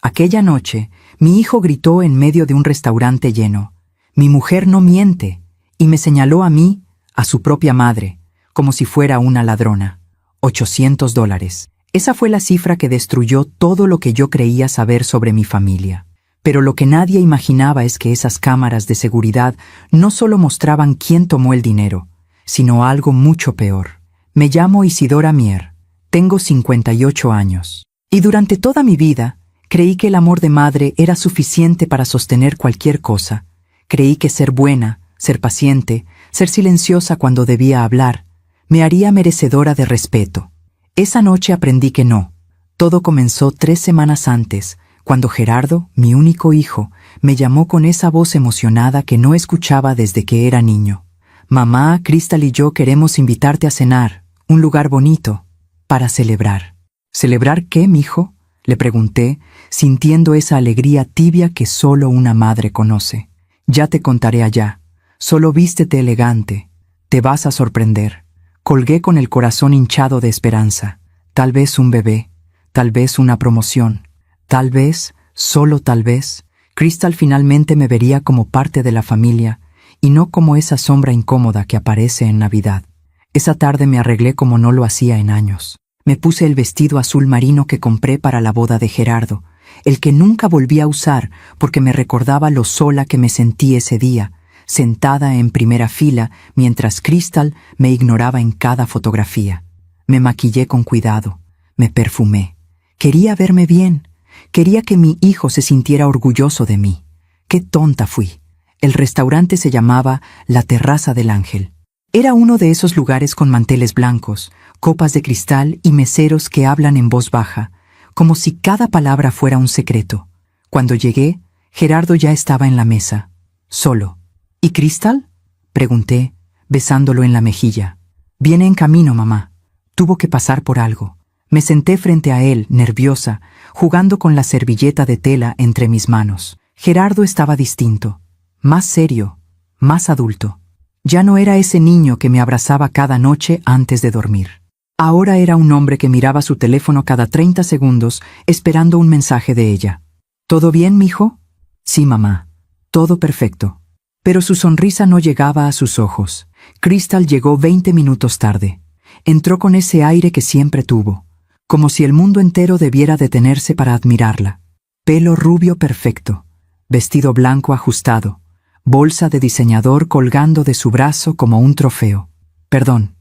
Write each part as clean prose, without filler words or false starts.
Aquella noche, mi hijo gritó en medio de un restaurante lleno: «Mi mujer no miente», y me señaló a mí, a su propia madre, como si fuera una ladrona. $800. Esa fue la cifra que destruyó todo lo que yo creía saber sobre mi familia. Pero lo que nadie imaginaba es que esas cámaras de seguridad no solo mostraban quién tomó el dinero, sino algo mucho peor. Me llamo Isidora Mier, tengo 58 años. Y durante toda mi vida, creí que el amor de madre era suficiente para sostener cualquier cosa. Creí que ser buena, ser paciente, ser silenciosa cuando debía hablar, me haría merecedora de respeto. Esa noche aprendí que no. Todo comenzó 3 semanas antes, cuando Gerardo, mi único hijo, me llamó con esa voz emocionada que no escuchaba desde que era niño. «Mamá, Cristal y yo queremos invitarte a cenar, un lugar bonito, para celebrar». «¿Celebrar qué, mijo?», le pregunté, sintiendo esa alegría tibia que solo una madre conoce. «Ya te contaré allá. Solo vístete elegante. Te vas a sorprender». Colgué con el corazón hinchado de esperanza. Tal vez un bebé, tal vez una promoción, tal vez, solo tal vez, Cristal finalmente me vería como parte de la familia y no como esa sombra incómoda que aparece en Navidad. Esa tarde me arreglé como no lo hacía en años. Me puse el vestido azul marino que compré para la boda de Gerardo, el que nunca volví a usar porque me recordaba lo sola que me sentí ese día, sentada en primera fila mientras Cristal me ignoraba en cada fotografía. Me maquillé con cuidado, me perfumé. Quería verme bien, quería que mi hijo se sintiera orgulloso de mí. ¡Qué tonta fui! El restaurante se llamaba La Terraza del Ángel. Era uno de esos lugares con manteles blancos, copas de cristal y meseros que hablan en voz baja, como si cada palabra fuera un secreto. Cuando llegué, Gerardo ya estaba en la mesa, solo. ¿Y Cristal?, pregunté, besándolo en la mejilla. «Viene en camino, mamá. Tuvo que pasar por algo». Me senté frente a él, nerviosa, jugando con la servilleta de tela entre mis manos. Gerardo estaba distinto, más serio, más adulto. Ya no era ese niño que me abrazaba cada noche antes de dormir. Ahora era un hombre que miraba su teléfono cada 30 segundos esperando un mensaje de ella. «¿Todo bien, mijo?» «Sí, mamá. Todo perfecto». Pero su sonrisa no llegaba a sus ojos. Cristal llegó 20 minutos tarde. Entró con ese aire que siempre tuvo, como si el mundo entero debiera detenerse para admirarla. Pelo rubio perfecto, vestido blanco ajustado, bolsa de diseñador colgando de su brazo como un trofeo. «Perdón,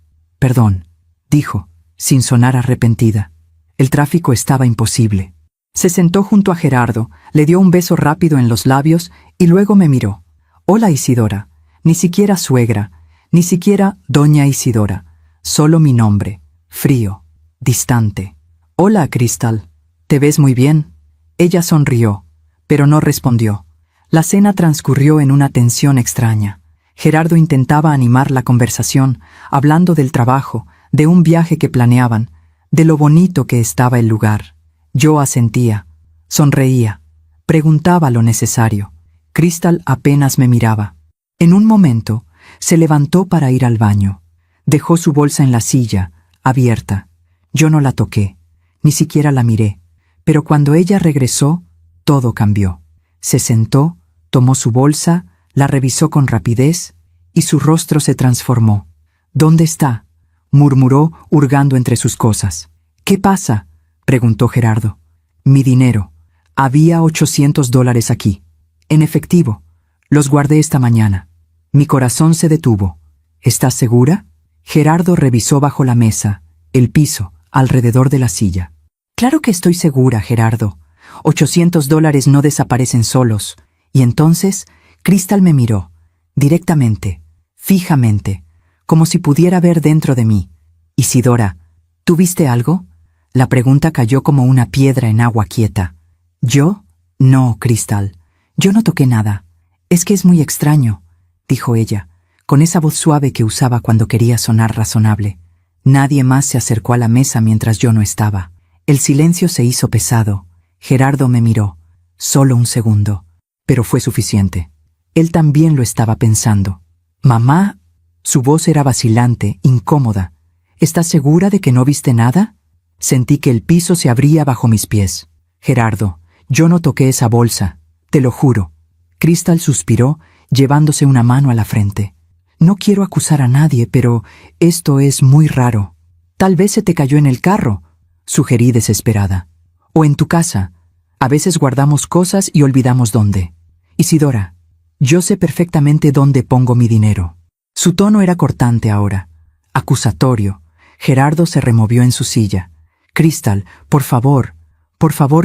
dijo, sin sonar arrepentida. El tráfico estaba imposible». Se sentó junto a Gerardo, le dio un beso rápido en los labios y luego me miró. «Hola, Isidora». Ni siquiera suegra, ni siquiera doña Isidora. Solo mi nombre, frío, distante. «Hola, Cristal. Te ves muy bien». Ella sonrió, pero no respondió. La cena transcurrió en una tensión extraña. Gerardo intentaba animar la conversación, hablando del trabajo, de un viaje que planeaban, de lo bonito que estaba el lugar. Yo asentía, sonreía, preguntaba lo necesario. Cristal apenas me miraba. En un momento, se levantó para ir al baño. Dejó su bolsa en la silla, abierta. Yo no la toqué, ni siquiera la miré. Pero cuando ella regresó, todo cambió. Se sentó, tomó su bolsa, la revisó con rapidez, y su rostro se transformó. «¿Dónde está?», murmuró, hurgando entre sus cosas. «¿Qué pasa?», preguntó Gerardo. «Mi dinero. Había $800 aquí. En efectivo. Los guardé esta mañana». Mi corazón se detuvo. «¿Estás segura?». Gerardo revisó bajo la mesa, el piso, alrededor de la silla. «Claro que estoy segura, Gerardo. $800 no desaparecen solos». Y entonces, Cristal me miró, directamente, fijamente, como si pudiera ver dentro de mí. «Isidora, ¿tú viste algo?». La pregunta cayó como una piedra en agua quieta. «¿Yo? No, Cristal. Yo no toqué nada. Es que es muy extraño», dijo ella, con esa voz suave que usaba cuando quería sonar razonable. Nadie más se acercó a la mesa mientras yo no estaba. El silencio se hizo pesado. Gerardo me miró. Solo un segundo. Pero fue suficiente. Él también lo estaba pensando. «Mamá», su voz era vacilante, incómoda. «¿Estás segura de que no viste nada?». Sentí que el piso se abría bajo mis pies. «Gerardo, Yo no toqué esa bolsa, te lo juro. Crystal suspiró, llevándose una mano a la frente. No quiero acusar a nadie, pero esto es muy raro. Tal vez se te cayó en el carro, sugerí desesperada. O en tu casa. A veces guardamos cosas y olvidamos dónde. Isidora, yo sé perfectamente dónde pongo mi dinero. Su tono era cortante ahora, acusatorio. Gerardo se removió en su silla. Crystal, por favor,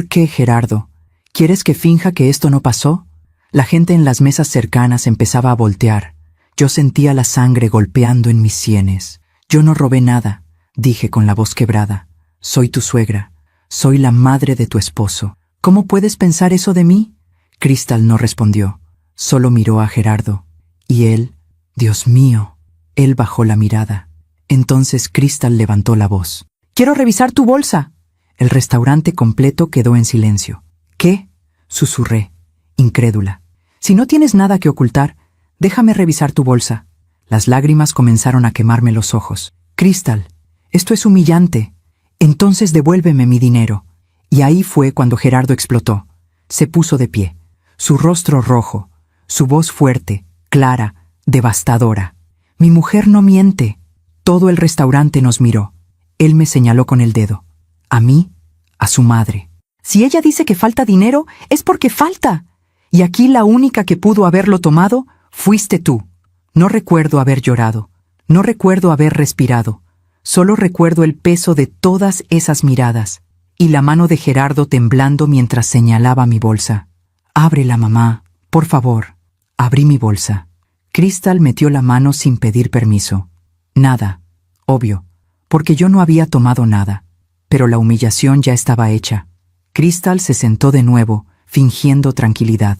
¿qué, Gerardo? ¿Quieres que finja que esto no pasó? La gente en las mesas cercanas empezaba a voltear. Yo sentía la sangre golpeando en mis sienes. Yo no robé nada, dije con la voz quebrada. Soy tu suegra. Soy la madre de tu esposo. ¿Cómo puedes pensar eso de mí? Crystal no respondió. Solo miró a Gerardo. Y él, Dios mío, él bajó la mirada. Entonces Crystal levantó la voz. «¡Quiero revisar tu bolsa!». El restaurante completo quedó en silencio. «¿Qué?», susurré, incrédula. «Si no tienes nada que ocultar, déjame revisar tu bolsa». Las lágrimas comenzaron a quemarme los ojos. «Crystal, esto es humillante. Entonces devuélveme mi dinero». Y ahí fue cuando Gerardo explotó. Se puso de pie, su rostro rojo, su voz fuerte, clara, devastadora. «Mi mujer no miente». Todo el restaurante nos miró. Él me señaló con el dedo. A mí, a su madre. «Si ella dice que falta dinero, es porque falta. Y aquí la única que pudo haberlo tomado fuiste tú». No recuerdo haber llorado. No recuerdo haber respirado. Solo recuerdo el peso de todas esas miradas y la mano de Gerardo temblando mientras señalaba mi bolsa. «Ábrela, mamá, por favor». Abrí mi bolsa. Crystal metió la mano sin pedir permiso. Nada, obvio, porque yo no había tomado nada, pero la humillación ya estaba hecha. Crystal se sentó de nuevo, fingiendo tranquilidad.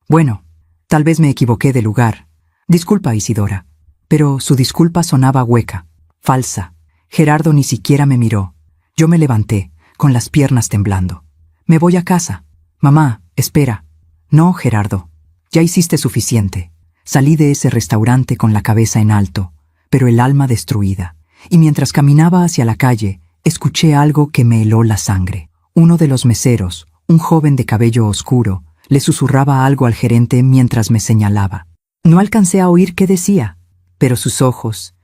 «Bueno, tal vez me equivoqué de lugar. Disculpa, Isidora». Pero su disculpa sonaba hueca, falsa. Gerardo ni siquiera me miró. Yo me levanté, con las piernas temblando. «Me voy a casa». «Mamá, espera». «No, Gerardo, ya hiciste suficiente». Salí de ese restaurante con la cabeza en alto, pero el alma destruida. Y mientras caminaba hacia la calle, escuché algo que me heló la sangre. Uno de los meseros, un joven de cabello oscuro, le susurraba algo al gerente mientras me señalaba. No alcancé a oír qué decía, pero sus ojos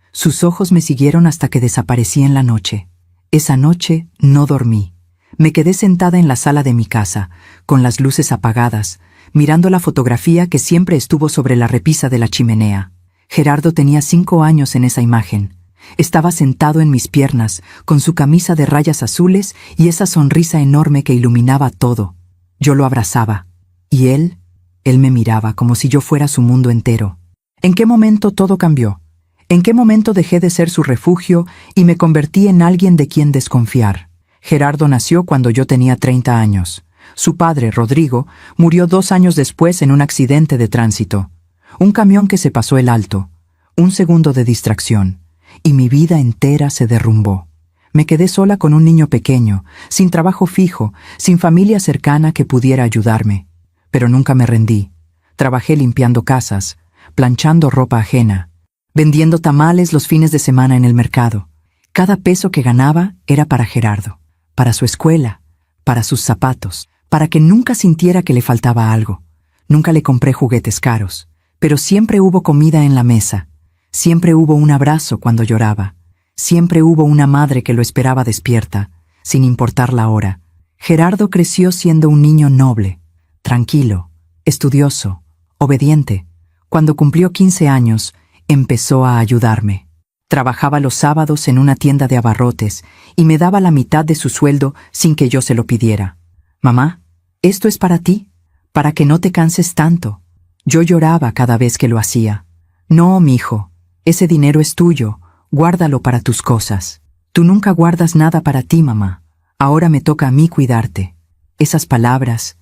me siguieron hasta que desaparecí en la noche. Esa noche no dormí. Me quedé sentada en la sala de mi casa, con las luces apagadas, mirando la fotografía que siempre estuvo sobre la repisa de la chimenea. Gerardo tenía 5 años en esa imagen. Estaba sentado en mis piernas, con su camisa de rayas azules y esa sonrisa enorme que iluminaba todo. Yo lo abrazaba. Y él me miraba como si yo fuera su mundo entero. ¿En qué momento todo cambió? ¿En qué momento dejé de ser su refugio y me convertí en alguien de quien desconfiar? Gerardo nació cuando yo tenía 30 años. Su padre, Rodrigo, murió 2 años después en un accidente de tránsito. Un camión que se pasó el alto, un segundo de distracción, y mi vida entera se derrumbó. Me quedé sola con un niño pequeño, sin trabajo fijo, sin familia cercana que pudiera ayudarme. Pero nunca me rendí. Trabajé limpiando casas, planchando ropa ajena, vendiendo tamales los fines de semana en el mercado. Cada peso que ganaba era para Gerardo, para su escuela, para sus zapatos, para que nunca sintiera que le faltaba algo. Nunca le compré juguetes caros, pero siempre hubo comida en la mesa. Siempre hubo un abrazo cuando lloraba. Siempre hubo una madre que lo esperaba despierta, sin importar la hora. Gerardo creció siendo un niño noble, tranquilo, estudioso, obediente. Cuando cumplió 15 años, empezó a ayudarme. Trabajaba los sábados en una tienda de abarrotes y me daba la mitad de su sueldo sin que yo se lo pidiera. «Mamá, esto es para ti, para que no te canses tanto». Yo lloraba cada vez que lo hacía. «No, mijo, ese dinero es tuyo, guárdalo para tus cosas. Tú nunca guardas nada para ti, mamá. Ahora me toca a mí cuidarte». Esas palabras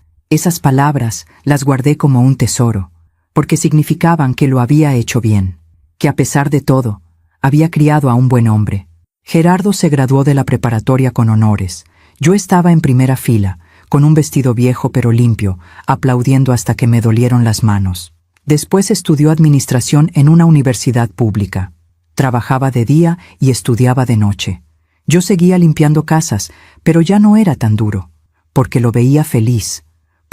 las guardé como un tesoro, porque significaban que lo había hecho bien, que a pesar de todo, había criado a un buen hombre. Gerardo se graduó de la preparatoria con honores. Yo estaba en primera fila, con un vestido viejo pero limpio, aplaudiendo hasta que me dolieron las manos. Después estudió administración en una universidad pública. Trabajaba de día y estudiaba de noche. Yo seguía limpiando casas, pero ya no era tan duro, porque lo veía feliz,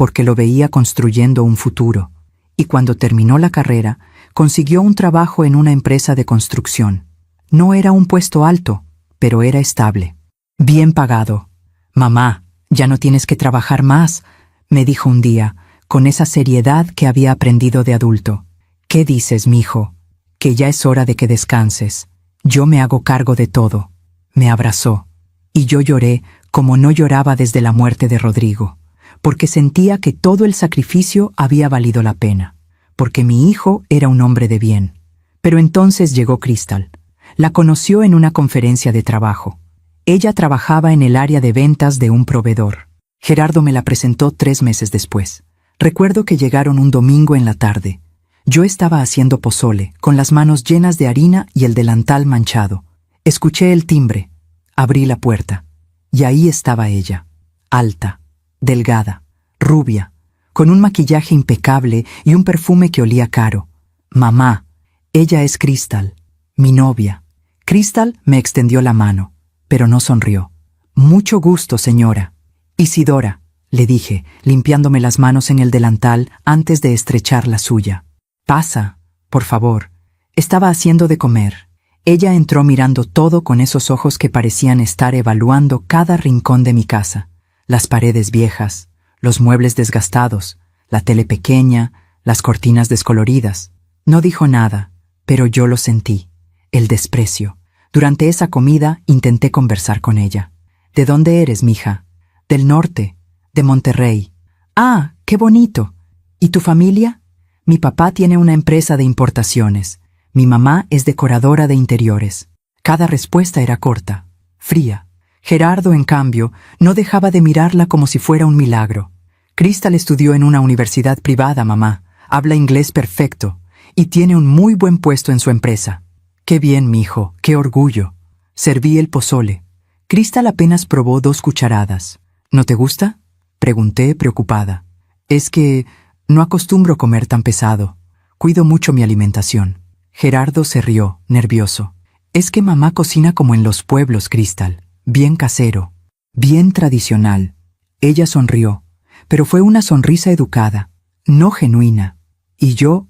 porque lo veía construyendo un futuro, y cuando terminó la carrera, consiguió un trabajo en una empresa de construcción. No era un puesto alto, pero era estable. Bien pagado. «Mamá, ya no tienes que trabajar más», me dijo un día, con esa seriedad que había aprendido de adulto. «¿Qué dices, mijo? Que ya es hora de que descanses. Yo me hago cargo de todo». Me abrazó, y yo lloré como no lloraba desde la muerte de Rodrigo, porque sentía que todo el sacrificio había valido la pena, porque mi hijo era un hombre de bien. Pero entonces llegó Crystal. La conoció en una conferencia de trabajo. Ella trabajaba en el área de ventas de un proveedor. Gerardo me la presentó 3 meses después. Recuerdo que llegaron un domingo en la tarde. Yo estaba haciendo pozole, con las manos llenas de harina y el delantal manchado. Escuché el timbre. Abrí la puerta. Y ahí estaba ella, alta, delgada, rubia, con un maquillaje impecable y un perfume que olía caro. «Mamá, ella es Crystal, mi novia». Crystal me extendió la mano, pero no sonrió. «Mucho gusto, señora». «Isidora», le dije, limpiándome las manos en el delantal antes de estrechar la suya. «Pasa, por favor». Estaba haciendo de comer. Ella entró mirando todo con esos ojos que parecían estar evaluando cada rincón de mi casa. Las paredes viejas, los muebles desgastados, la tele pequeña, las cortinas descoloridas. No dijo nada, pero yo lo sentí. El desprecio. Durante esa comida intenté conversar con ella. «¿De dónde eres, mija?» «Del norte, de Monterrey». «Ah, qué bonito. ¿Y tu familia?» «Mi papá tiene una empresa de importaciones. Mi mamá es decoradora de interiores». Cada respuesta era corta, fría. Gerardo, en cambio, no dejaba de mirarla como si fuera un milagro. «Crystal estudió en una universidad privada, mamá. Habla inglés perfecto y tiene un muy buen puesto en su empresa». «Qué bien, mijo, qué orgullo». Serví el pozole. Crystal apenas probó 2 cucharadas. «¿No te gusta?», pregunté, preocupada. «Es que no acostumbro comer tan pesado. Cuido mucho mi alimentación». Gerardo se rió, nervioso. «Es que mamá cocina como en los pueblos, Crystal. Bien casero, bien tradicional». Ella sonrió, pero fue una sonrisa educada, no genuina. Y yo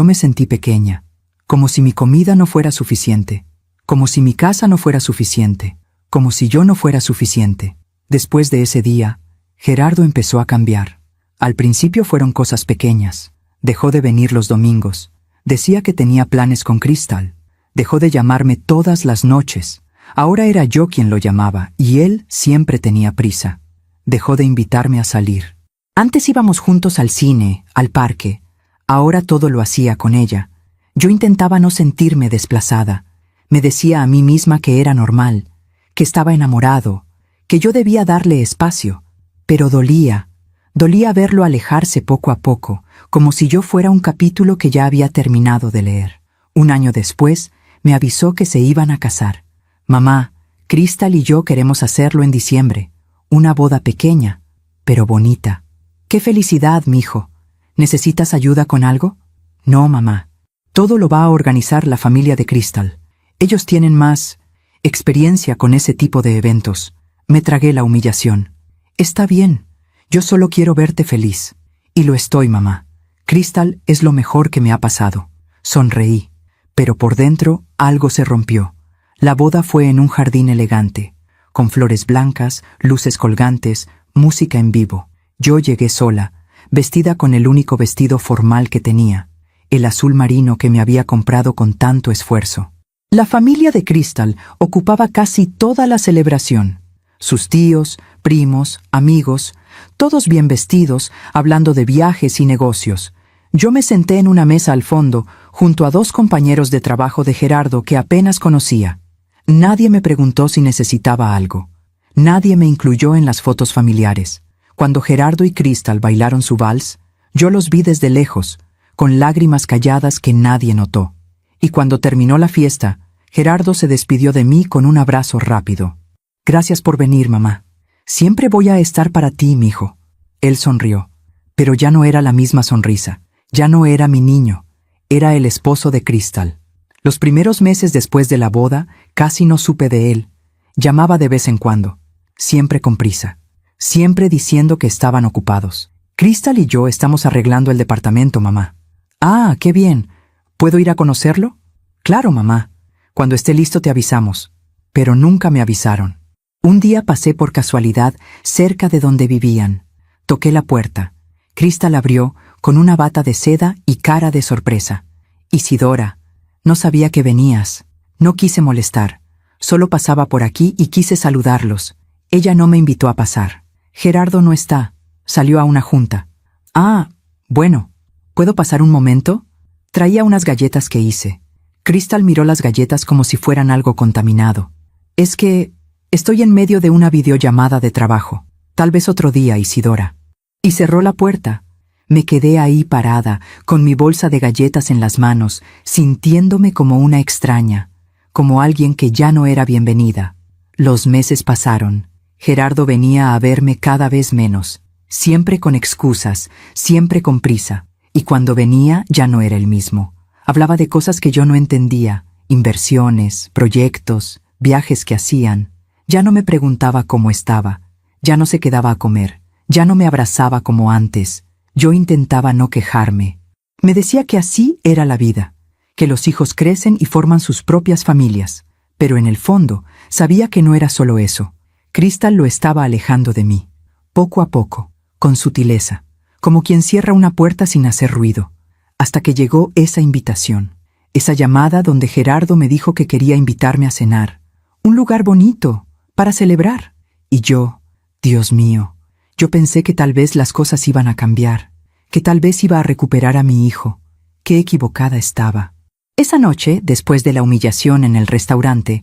me sentí pequeña, como si mi comida no fuera suficiente, como si mi casa no fuera suficiente, como si yo no fuera suficiente. Después de ese día, Gerardo empezó a cambiar. Al principio fueron cosas pequeñas. Dejó de venir los domingos. Decía que tenía planes con Crystal. Dejó de llamarme todas las noches. Ahora era yo quien lo llamaba, y él siempre tenía prisa. Dejó de invitarme a salir. Antes íbamos juntos al cine, al parque. Ahora todo lo hacía con ella. Yo intentaba no sentirme desplazada. Me decía a mí misma que era normal, que estaba enamorado, que yo debía darle espacio. Pero dolía. Dolía verlo alejarse poco a poco, como si yo fuera un capítulo que ya había terminado de leer. Un año después, me avisó que se iban a casar. «Mamá, Crystal y yo queremos hacerlo en diciembre. Una boda pequeña, pero bonita». «¡Qué felicidad, mijo! ¿Necesitas ayuda con algo?» «No, mamá. Todo lo va a organizar la familia de Crystal. Ellos tienen más experiencia con ese tipo de eventos». Me tragué la humillación. «Está bien. Yo solo quiero verte feliz». «Y lo estoy, mamá. Crystal es lo mejor que me ha pasado». Sonreí, pero por dentro algo se rompió. La boda fue en un jardín elegante, con flores blancas, luces colgantes, música en vivo. Yo llegué sola, vestida con el único vestido formal que tenía, el azul marino que me había comprado con tanto esfuerzo. La familia de Crystal ocupaba casi toda la celebración. Sus tíos, primos, amigos, todos bien vestidos, hablando de viajes y negocios. Yo me senté en una mesa al fondo, junto a 2 compañeros de trabajo de Gerardo que apenas conocía. Nadie me preguntó si necesitaba algo. Nadie me incluyó en las fotos familiares. Cuando Gerardo y Crystal bailaron su vals, yo los vi desde lejos, con lágrimas calladas que nadie notó. Y cuando terminó la fiesta, Gerardo se despidió de mí con un abrazo rápido. «Gracias por venir, mamá. Siempre voy a estar para ti, mijo». Él sonrió, pero ya no era la misma sonrisa. Ya no era mi niño, era el esposo de Crystal. Los primeros meses después de la boda, casi no supe de él. Llamaba de vez en cuando, siempre con prisa, siempre diciendo que estaban ocupados. Crystal y yo estamos arreglando el departamento, mamá. Ah, qué bien. ¿Puedo ir a conocerlo? Claro, mamá. Cuando esté listo te avisamos. Pero nunca me avisaron. Un día pasé por casualidad cerca de donde vivían. Toqué la puerta. Crystal abrió con una bata de seda y cara de sorpresa. Isidora, no sabía que venías. No quise molestar. Solo pasaba por aquí y quise saludarlos. Ella no me invitó a pasar. Gerardo no está. Salió a una junta. Ah, bueno. ¿Puedo pasar un momento? Traía unas galletas que hice. Crystal miró las galletas como si fueran algo contaminado. Es que estoy en medio de una videollamada de trabajo. Tal vez otro día, Isidora. Y cerró la puerta. Me quedé ahí parada, con mi bolsa de galletas en las manos, sintiéndome como una extraña, como alguien que ya no era bienvenida. Los meses pasaron. Gerardo venía a verme cada vez menos, siempre con excusas, siempre con prisa. Y cuando venía ya no era el mismo. Hablaba de cosas que yo no entendía, inversiones, proyectos, viajes que hacían. Ya no me preguntaba cómo estaba, ya no se quedaba a comer, ya no me abrazaba como antes. Yo intentaba no quejarme. Me decía que así era la vida, que los hijos crecen y forman sus propias familias, pero en el fondo sabía que no era solo eso. Crystal lo estaba alejando de mí, poco a poco, con sutileza, como quien cierra una puerta sin hacer ruido, hasta que llegó esa invitación, esa llamada donde Gerardo me dijo que quería invitarme a cenar, un lugar bonito, para celebrar. Y yo, Dios mío, yo pensé que tal vez las cosas iban a cambiar, que tal vez iba a recuperar a mi hijo. Qué equivocada estaba. Esa noche, después de la humillación en el restaurante,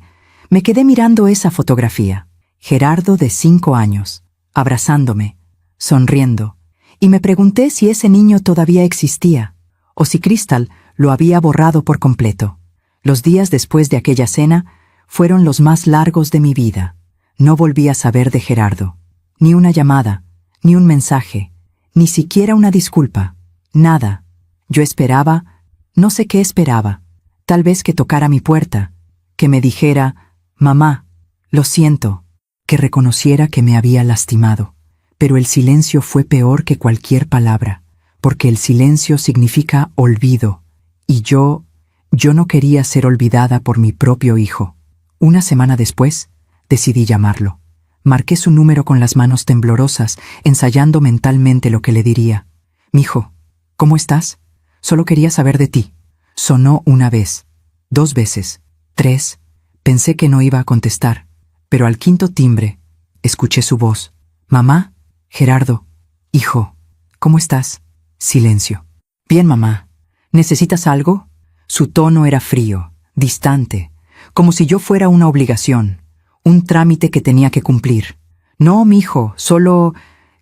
me quedé mirando esa fotografía. Gerardo de 5 años, abrazándome, sonriendo, y me pregunté si ese niño todavía existía, o si Crystal lo había borrado por completo. Los días después de aquella cena fueron los más largos de mi vida. No volví a saber de Gerardo. Ni una llamada, ni un mensaje, ni siquiera una disculpa. Nada. Yo esperaba, no sé qué esperaba. Tal vez que tocara mi puerta, que me dijera, mamá, lo siento, que reconociera que me había lastimado. Pero el silencio fue peor que cualquier palabra, porque el silencio significa olvido, y yo no quería ser olvidada por mi propio hijo. Una semana después, decidí llamarlo. Marqué su número con las manos temblorosas, ensayando mentalmente lo que le diría. «Mijo, ¿cómo estás? Solo quería saber de ti». Sonó una vez, 2 veces, 3. Pensé que no iba a contestar, pero al 5.º timbre, escuché su voz. «Mamá, Gerardo, hijo, ¿cómo estás?» Silencio. «Bien, mamá. ¿Necesitas algo?» Su tono era frío, distante, como si yo fuera una obligación. Un trámite que tenía que cumplir. «No, mijo, solo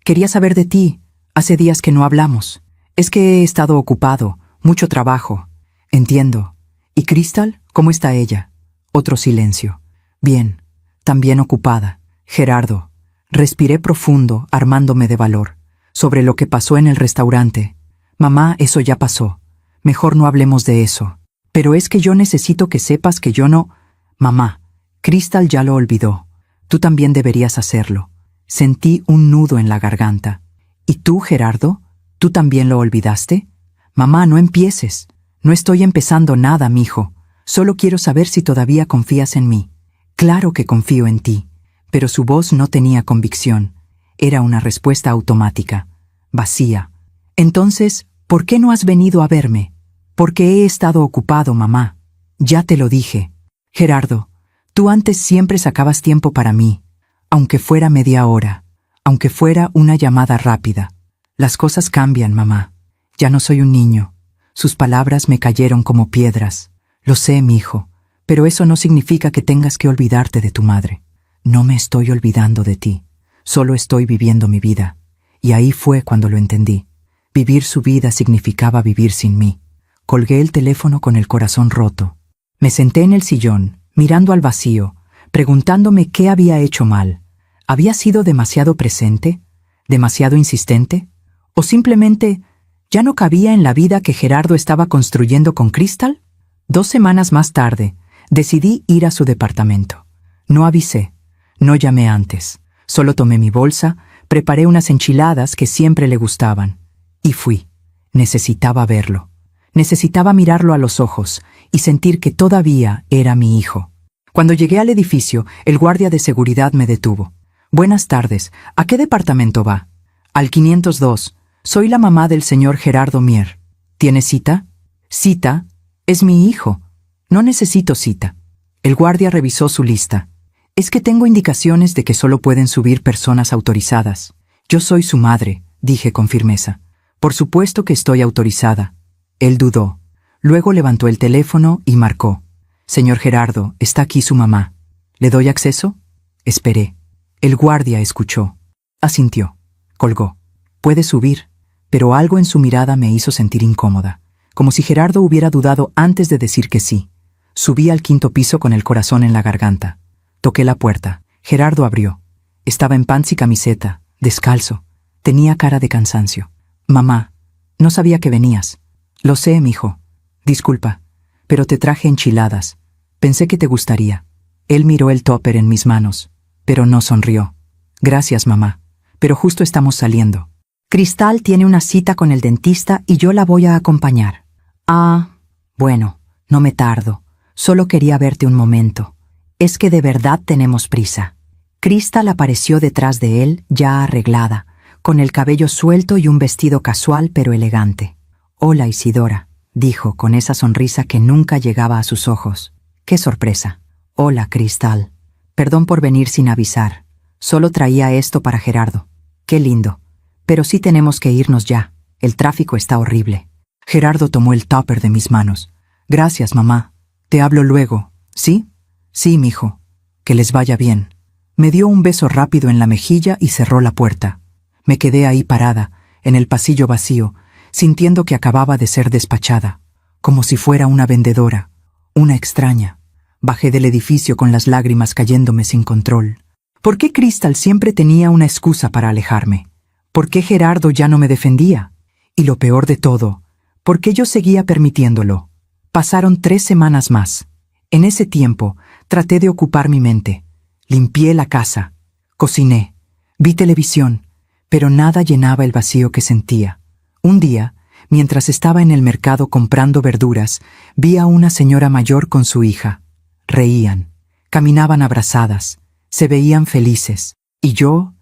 quería saber de ti. Hace días que no hablamos. Es que he estado ocupado, mucho trabajo». «Entiendo. ¿Y Crystal? ¿Cómo está ella?» Otro silencio. «Bien, también ocupada». «Gerardo». Respiré profundo, armándome de valor. «Sobre lo que pasó en el restaurante. Mamá, eso ya pasó. Mejor no hablemos de eso. Pero es que yo necesito que sepas que yo no...» «Mamá, Crystal ya lo olvidó. Tú también deberías hacerlo». Sentí un nudo en la garganta. «¿Y tú, Gerardo? ¿Tú también lo olvidaste?» «Mamá, no empieces. No estoy empezando nada, mijo. Solo quiero saber si todavía confías en mí». «Claro que confío en ti». Pero su voz no tenía convicción. Era una respuesta automática, vacía. «Entonces, ¿por qué no has venido a verme?» «Porque he estado ocupado, mamá». «Ya te lo dije. Gerardo, tú antes siempre sacabas tiempo para mí, aunque fuera media hora, aunque fuera una llamada rápida. Las cosas cambian, mamá. Ya no soy un niño». Sus palabras me cayeron como piedras. «Lo sé, mi hijo, pero eso no significa que tengas que olvidarte de tu madre». «No me estoy olvidando de ti. Solo estoy viviendo mi vida». Y ahí fue cuando lo entendí. Vivir su vida significaba vivir sin mí. Colgué el teléfono con el corazón roto. Me senté en el sillón, mirando al vacío, preguntándome qué había hecho mal. ¿Había sido demasiado presente? ¿Demasiado insistente? ¿O simplemente ya no cabía en la vida que Gerardo estaba construyendo con Crystal? 2 semanas más tarde, decidí ir a su departamento. No avisé, no llamé antes. Solo tomé mi bolsa, Preparé unas enchiladas que siempre le gustaban. Y fui. Necesitaba verlo. Necesitaba mirarlo a los ojos y sentir que todavía era mi hijo. Cuando llegué al edificio, el guardia de seguridad me detuvo. Buenas tardes. ¿A qué departamento va? Al 502. Soy la mamá del señor Gerardo Mier. ¿Tiene cita? ¿Cita? Es mi hijo. No necesito cita. El guardia revisó su lista. Es que tengo indicaciones de que solo pueden subir personas autorizadas. Yo soy su madre, dije con firmeza. Por supuesto que estoy autorizada. Él dudó. Luego levantó el teléfono y marcó. Señor Gerardo, está aquí su mamá. ¿Le doy acceso? Esperé. El guardia escuchó. Asintió. Colgó. Puede subir. Pero algo en su mirada me hizo sentir incómoda, como si Gerardo hubiera dudado antes de decir que sí. Subí al 5º piso con el corazón en la garganta. Toqué la puerta. Gerardo abrió. Estaba en pants y camiseta, descalzo. Tenía cara de cansancio. Mamá, no sabía que venías. Lo sé, mijo. Disculpa, pero te traje enchiladas. Pensé que te gustaría. Él miró el tupper en mis manos, pero no sonrió. Gracias, mamá, pero justo estamos saliendo. Cristal tiene una cita con el dentista y yo la voy a acompañar. Ah, bueno, no me tardo. Solo quería verte un momento. Es que de verdad tenemos prisa. Cristal apareció detrás de él, ya arreglada, con el cabello suelto y un vestido casual pero elegante. Hola, Isidora, dijo con esa sonrisa que nunca llegaba a sus ojos. ¡Qué sorpresa! Hola, Cristal. Perdón por venir sin avisar. Solo traía esto para Gerardo. ¡Qué lindo! Pero sí tenemos que irnos ya. El tráfico está horrible. Gerardo tomó el tupper de mis manos. Gracias, mamá. Te hablo luego, ¿sí? Sí, mijo. Que les vaya bien. Me dio un beso rápido en la mejilla y cerró la puerta. Me quedé ahí parada, en el pasillo vacío, sintiendo que acababa de ser despachada, como si fuera una vendedora, una extraña. Bajé del edificio con las lágrimas cayéndome sin control. ¿Por qué Cristal siempre tenía una excusa para alejarme? ¿Por qué Gerardo ya no me defendía? Y lo peor de todo, ¿por qué yo seguía permitiéndolo? Pasaron 3 semanas más. En ese tiempo, traté de ocupar mi mente. Limpié la casa, cociné, vi televisión, pero nada llenaba el vacío que sentía. Un día, mientras estaba en el mercado comprando verduras, vi a una señora mayor con su hija. Reían, caminaban abrazadas, se veían felices. Y yo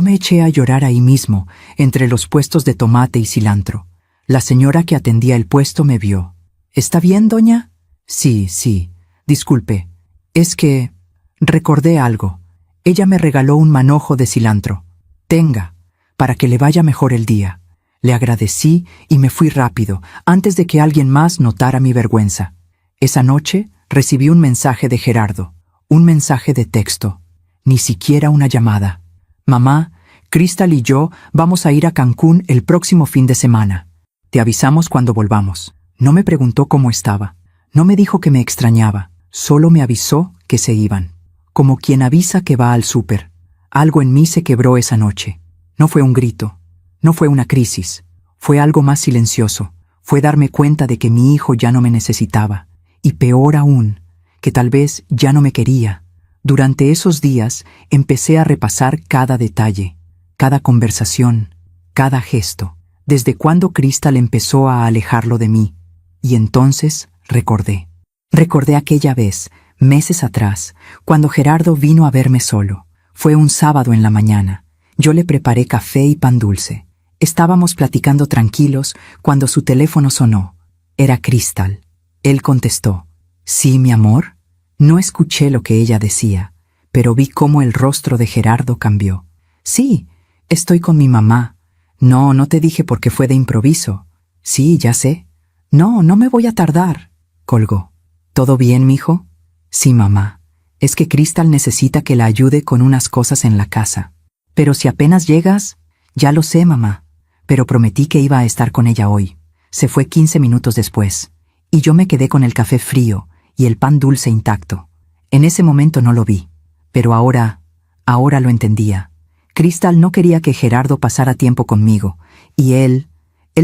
me eché a llorar ahí mismo, entre los puestos de tomate y cilantro. La señora que atendía el puesto me vio. ¿Está bien, doña? Sí. Disculpe. Es que recordé algo. Ella me regaló un manojo de cilantro. Tenga, para que le vaya mejor el día. Le agradecí y me fui rápido, antes de que alguien más notara mi vergüenza. Esa noche recibí un mensaje de Gerardo. Un mensaje de texto. Ni siquiera una llamada. Mamá, Cristal y yo vamos a ir a Cancún el próximo fin de semana. Te avisamos cuando volvamos. No me preguntó cómo estaba. No me dijo que me extrañaba. Solo me avisó que se iban. Como quien avisa que va al súper. Algo en mí se quebró esa noche. No fue un grito. No fue una crisis. Fue algo más silencioso. Fue darme cuenta de que mi hijo ya no me necesitaba. Y peor aún, que tal vez ya no me quería. Durante esos días empecé a repasar cada detalle, cada conversación, cada gesto, desde cuando Cristal empezó a alejarlo de mí. Y entonces recordé. Recordé aquella vez, meses atrás, cuando Gerardo vino a verme solo. Fue un sábado en la mañana. Yo le preparé café y pan dulce. Estábamos platicando tranquilos cuando su teléfono sonó. Era Cristal. Él contestó. ¿Sí, mi amor? No escuché lo que ella decía, pero vi cómo el rostro de Gerardo cambió. Sí, estoy con mi mamá. No te dije porque fue de improviso. Sí, ya sé. No me voy a tardar. Colgó. ¿Todo bien, mijo? Sí, mamá. Es que Cristal necesita que la ayude con unas cosas en la casa. Pero si apenas llegas, ya lo sé, mamá. Pero prometí que iba a estar con ella hoy. Se fue 15 minutos después. Y yo me quedé con el café frío y el pan dulce intacto. En ese momento no lo vi, pero ahora lo entendía. Cristal no quería que Gerardo pasara tiempo conmigo, y él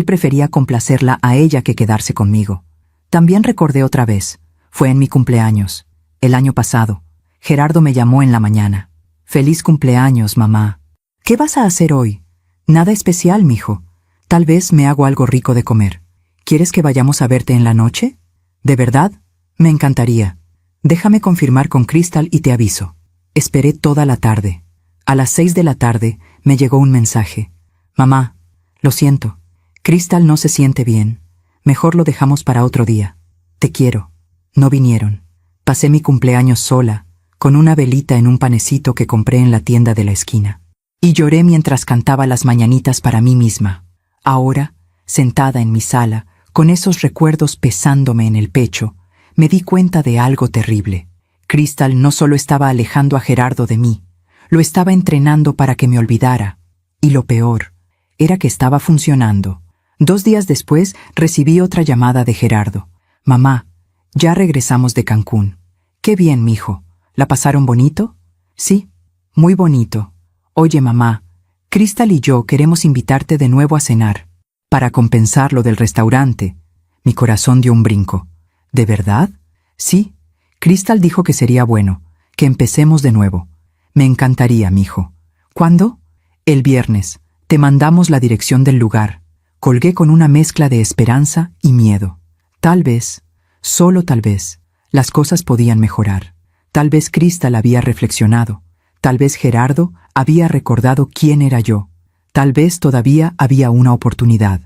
prefería complacerla a ella que quedarse conmigo. También recordé otra vez, fue en mi cumpleaños, el año pasado. Gerardo me llamó en la mañana. «Feliz cumpleaños, mamá». ¿Qué vas a hacer hoy? Nada especial, mijo. Tal vez me hago algo rico de comer. ¿Quieres que vayamos a verte en la noche? ¿De verdad? Me encantaría. Déjame confirmar con Crystal y te aviso. Esperé toda la tarde. A las 6 de la tarde me llegó un mensaje. Mamá, lo siento. Crystal no se siente bien. Mejor lo dejamos para otro día. Te quiero. No vinieron. Pasé mi cumpleaños sola, con una velita en un panecito que compré en la tienda de la esquina. Y lloré mientras cantaba las mañanitas para mí misma. Ahora, sentada en mi sala, con esos recuerdos pesándome en el pecho, me di cuenta de algo terrible. Crystal no solo estaba alejando a Gerardo de mí, lo estaba entrenando para que me olvidara. Y lo peor, era que estaba funcionando. 2 días después recibí otra llamada de Gerardo. Mamá, ya regresamos de Cancún. Qué bien, mijo. ¿La pasaron bonito? Sí, muy bonito. Oye, mamá, Crystal y yo queremos invitarte de nuevo a cenar. Para compensar lo del restaurante. Mi corazón dio un brinco. ¿De verdad? Sí. Crystal dijo que sería bueno, que empecemos de nuevo. Me encantaría, mijo. ¿Cuándo? El viernes. Te mandamos la dirección del lugar. Colgué con una mezcla de esperanza y miedo. Tal vez, solo tal vez, las cosas podían mejorar. Tal vez Crystal había reflexionado. Tal vez Gerardo había recordado quién era yo. Tal vez todavía había una oportunidad.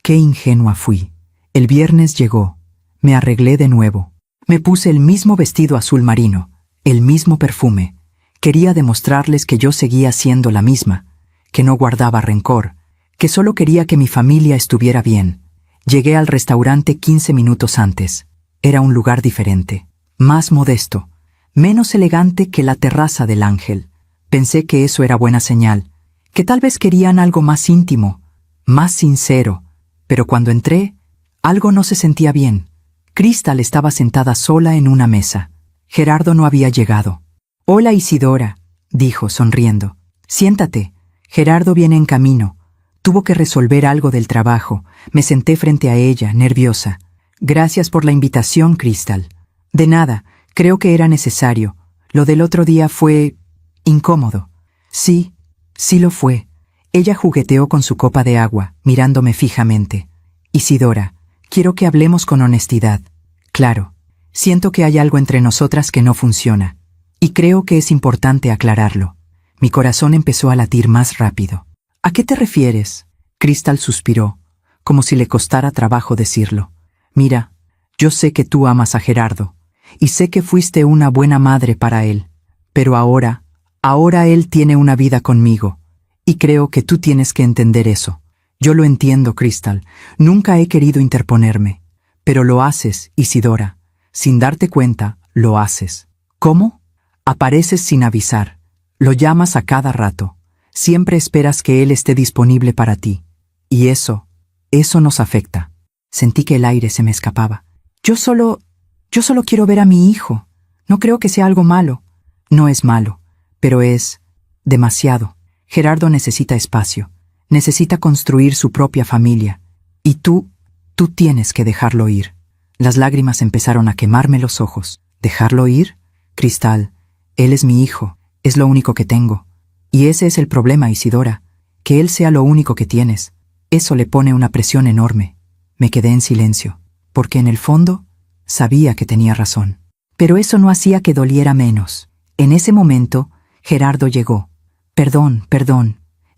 Qué ingenua fui. El viernes llegó. Me arreglé de nuevo. Me puse el mismo vestido azul marino, el mismo perfume. Quería demostrarles que yo seguía siendo la misma, que no guardaba rencor, que solo quería que mi familia estuviera bien. Llegué al restaurante 15 minutos antes. Era un lugar diferente, más modesto, menos elegante que la terraza del Ángel. Pensé que eso era buena señal, que tal vez querían algo más íntimo, más sincero, pero cuando entré, algo no se sentía bien. Crystal estaba sentada sola en una mesa. Gerardo no había llegado. Hola, Isidora, dijo, sonriendo. Siéntate. Gerardo viene en camino. Tuvo que resolver algo del trabajo. Me senté frente a ella, nerviosa. Gracias por la invitación, Crystal. De nada, creo que era necesario. Lo del otro día fue incómodo. Sí, sí lo fue. Ella jugueteó con su copa de agua, mirándome fijamente. Isidora, quiero que hablemos con honestidad. Claro, siento que hay algo entre nosotras que no funciona. Y creo que es importante aclararlo. Mi corazón empezó a latir más rápido. ¿A qué te refieres? Crystal suspiró, como si le costara trabajo decirlo. Mira, yo sé que tú amas a Gerardo, y sé que fuiste una buena madre para él. Pero ahora él tiene una vida conmigo, y creo que tú tienes que entender eso. Yo lo entiendo, Crystal. Nunca he querido interponerme. Pero lo haces, Isidora. Sin darte cuenta, lo haces. ¿Cómo? Apareces sin avisar. Lo llamas a cada rato. Siempre esperas que él esté disponible para ti. Y eso nos afecta. Sentí que el aire se me escapaba. Yo solo quiero ver a mi hijo. No creo que sea algo malo. No es malo, pero es demasiado. Gerardo necesita espacio. Necesita construir su propia familia. Y tú tienes que dejarlo ir. Las lágrimas empezaron a quemarme los ojos. ¿Dejarlo ir? Crystal, él es mi hijo. Es lo único que tengo. Y ese es el problema, Isidora. Que él sea lo único que tienes. Eso le pone una presión enorme. Me quedé en silencio, porque en el fondo sabía que tenía razón. Pero eso no hacía que doliera menos. En ese momento, Gerardo llegó. Perdón.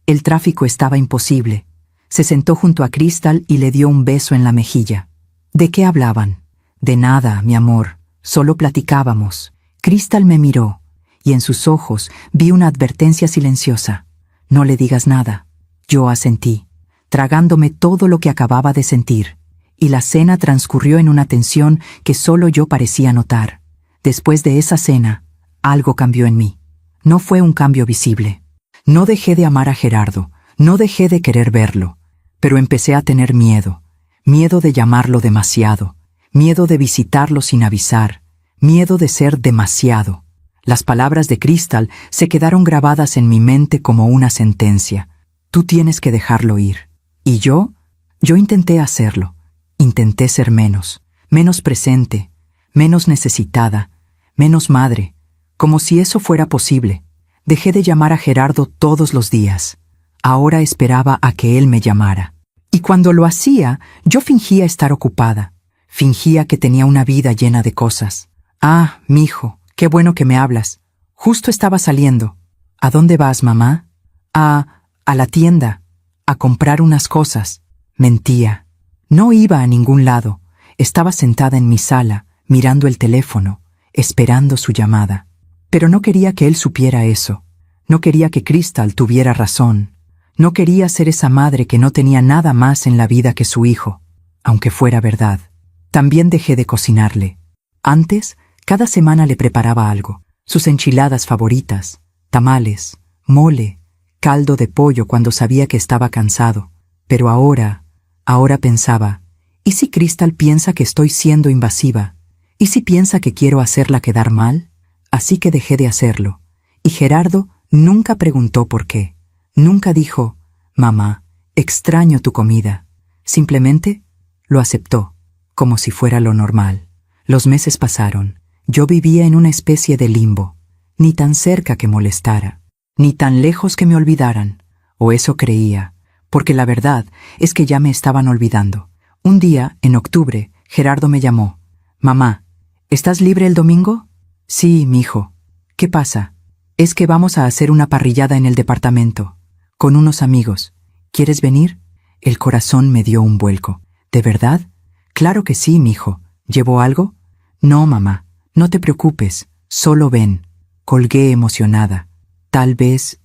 El tráfico estaba imposible. Se sentó junto a Crystal y le dio un beso en la mejilla. ¿De qué hablaban? De nada, mi amor. Solo platicábamos. Crystal me miró, y en sus ojos vi una advertencia silenciosa. No le digas nada. Yo asentí, tragándome todo lo que acababa de sentir, y la cena transcurrió en una tensión que solo yo parecía notar. Después de esa cena, algo cambió en mí. No fue un cambio visible. No dejé de amar a Gerardo, no dejé de querer verlo, pero empecé a tener miedo de llamarlo demasiado, miedo de visitarlo sin avisar, miedo de ser demasiado. Las palabras de Crystal se quedaron grabadas en mi mente como una sentencia. Tú tienes que dejarlo ir. Y yo intenté hacerlo. Intenté ser menos presente, menos necesitada, menos madre, como si eso fuera posible. Dejé de llamar a Gerardo todos los días. Ahora esperaba a que él me llamara. Y cuando lo hacía, yo fingía estar ocupada. Fingía que tenía una vida llena de cosas. Ah, mijo, qué bueno que me hablas. Justo estaba saliendo. ¿A dónde vas, mamá? A la tienda. A comprar unas cosas. Mentía. No iba a ningún lado. Estaba sentada en mi sala, mirando el teléfono, esperando su llamada. Pero no quería que él supiera eso. No quería que Crystal tuviera razón. No quería ser esa madre que no tenía nada más en la vida que su hijo, aunque fuera verdad. También dejé de cocinarle. Antes, cada semana le preparaba algo. Sus enchiladas favoritas, tamales, mole, caldo de pollo cuando sabía que estaba cansado. Pero ahora pensaba, ¿y si Crystal piensa que estoy siendo invasiva? ¿Y si piensa que quiero hacerla quedar mal? Así que dejé de hacerlo. Y Gerardo nunca preguntó por qué. Nunca dijo, mamá, extraño tu comida. Simplemente lo aceptó, como si fuera lo normal. Los meses pasaron. Yo vivía en una especie de limbo. Ni tan cerca que molestara, ni tan lejos que me olvidaran. O eso creía, porque la verdad es que ya me estaban olvidando. Un día, en octubre, Gerardo me llamó. Mamá, ¿estás libre el domingo? Sí, mijo. ¿Qué pasa? Es que vamos a hacer una parrillada en el departamento, con unos amigos. ¿Quieres venir? El corazón me dio un vuelco. ¿De verdad? Claro que sí, mijo. ¿Llevo algo? No, mamá, no te preocupes, solo ven. Colgué emocionada. Tal vez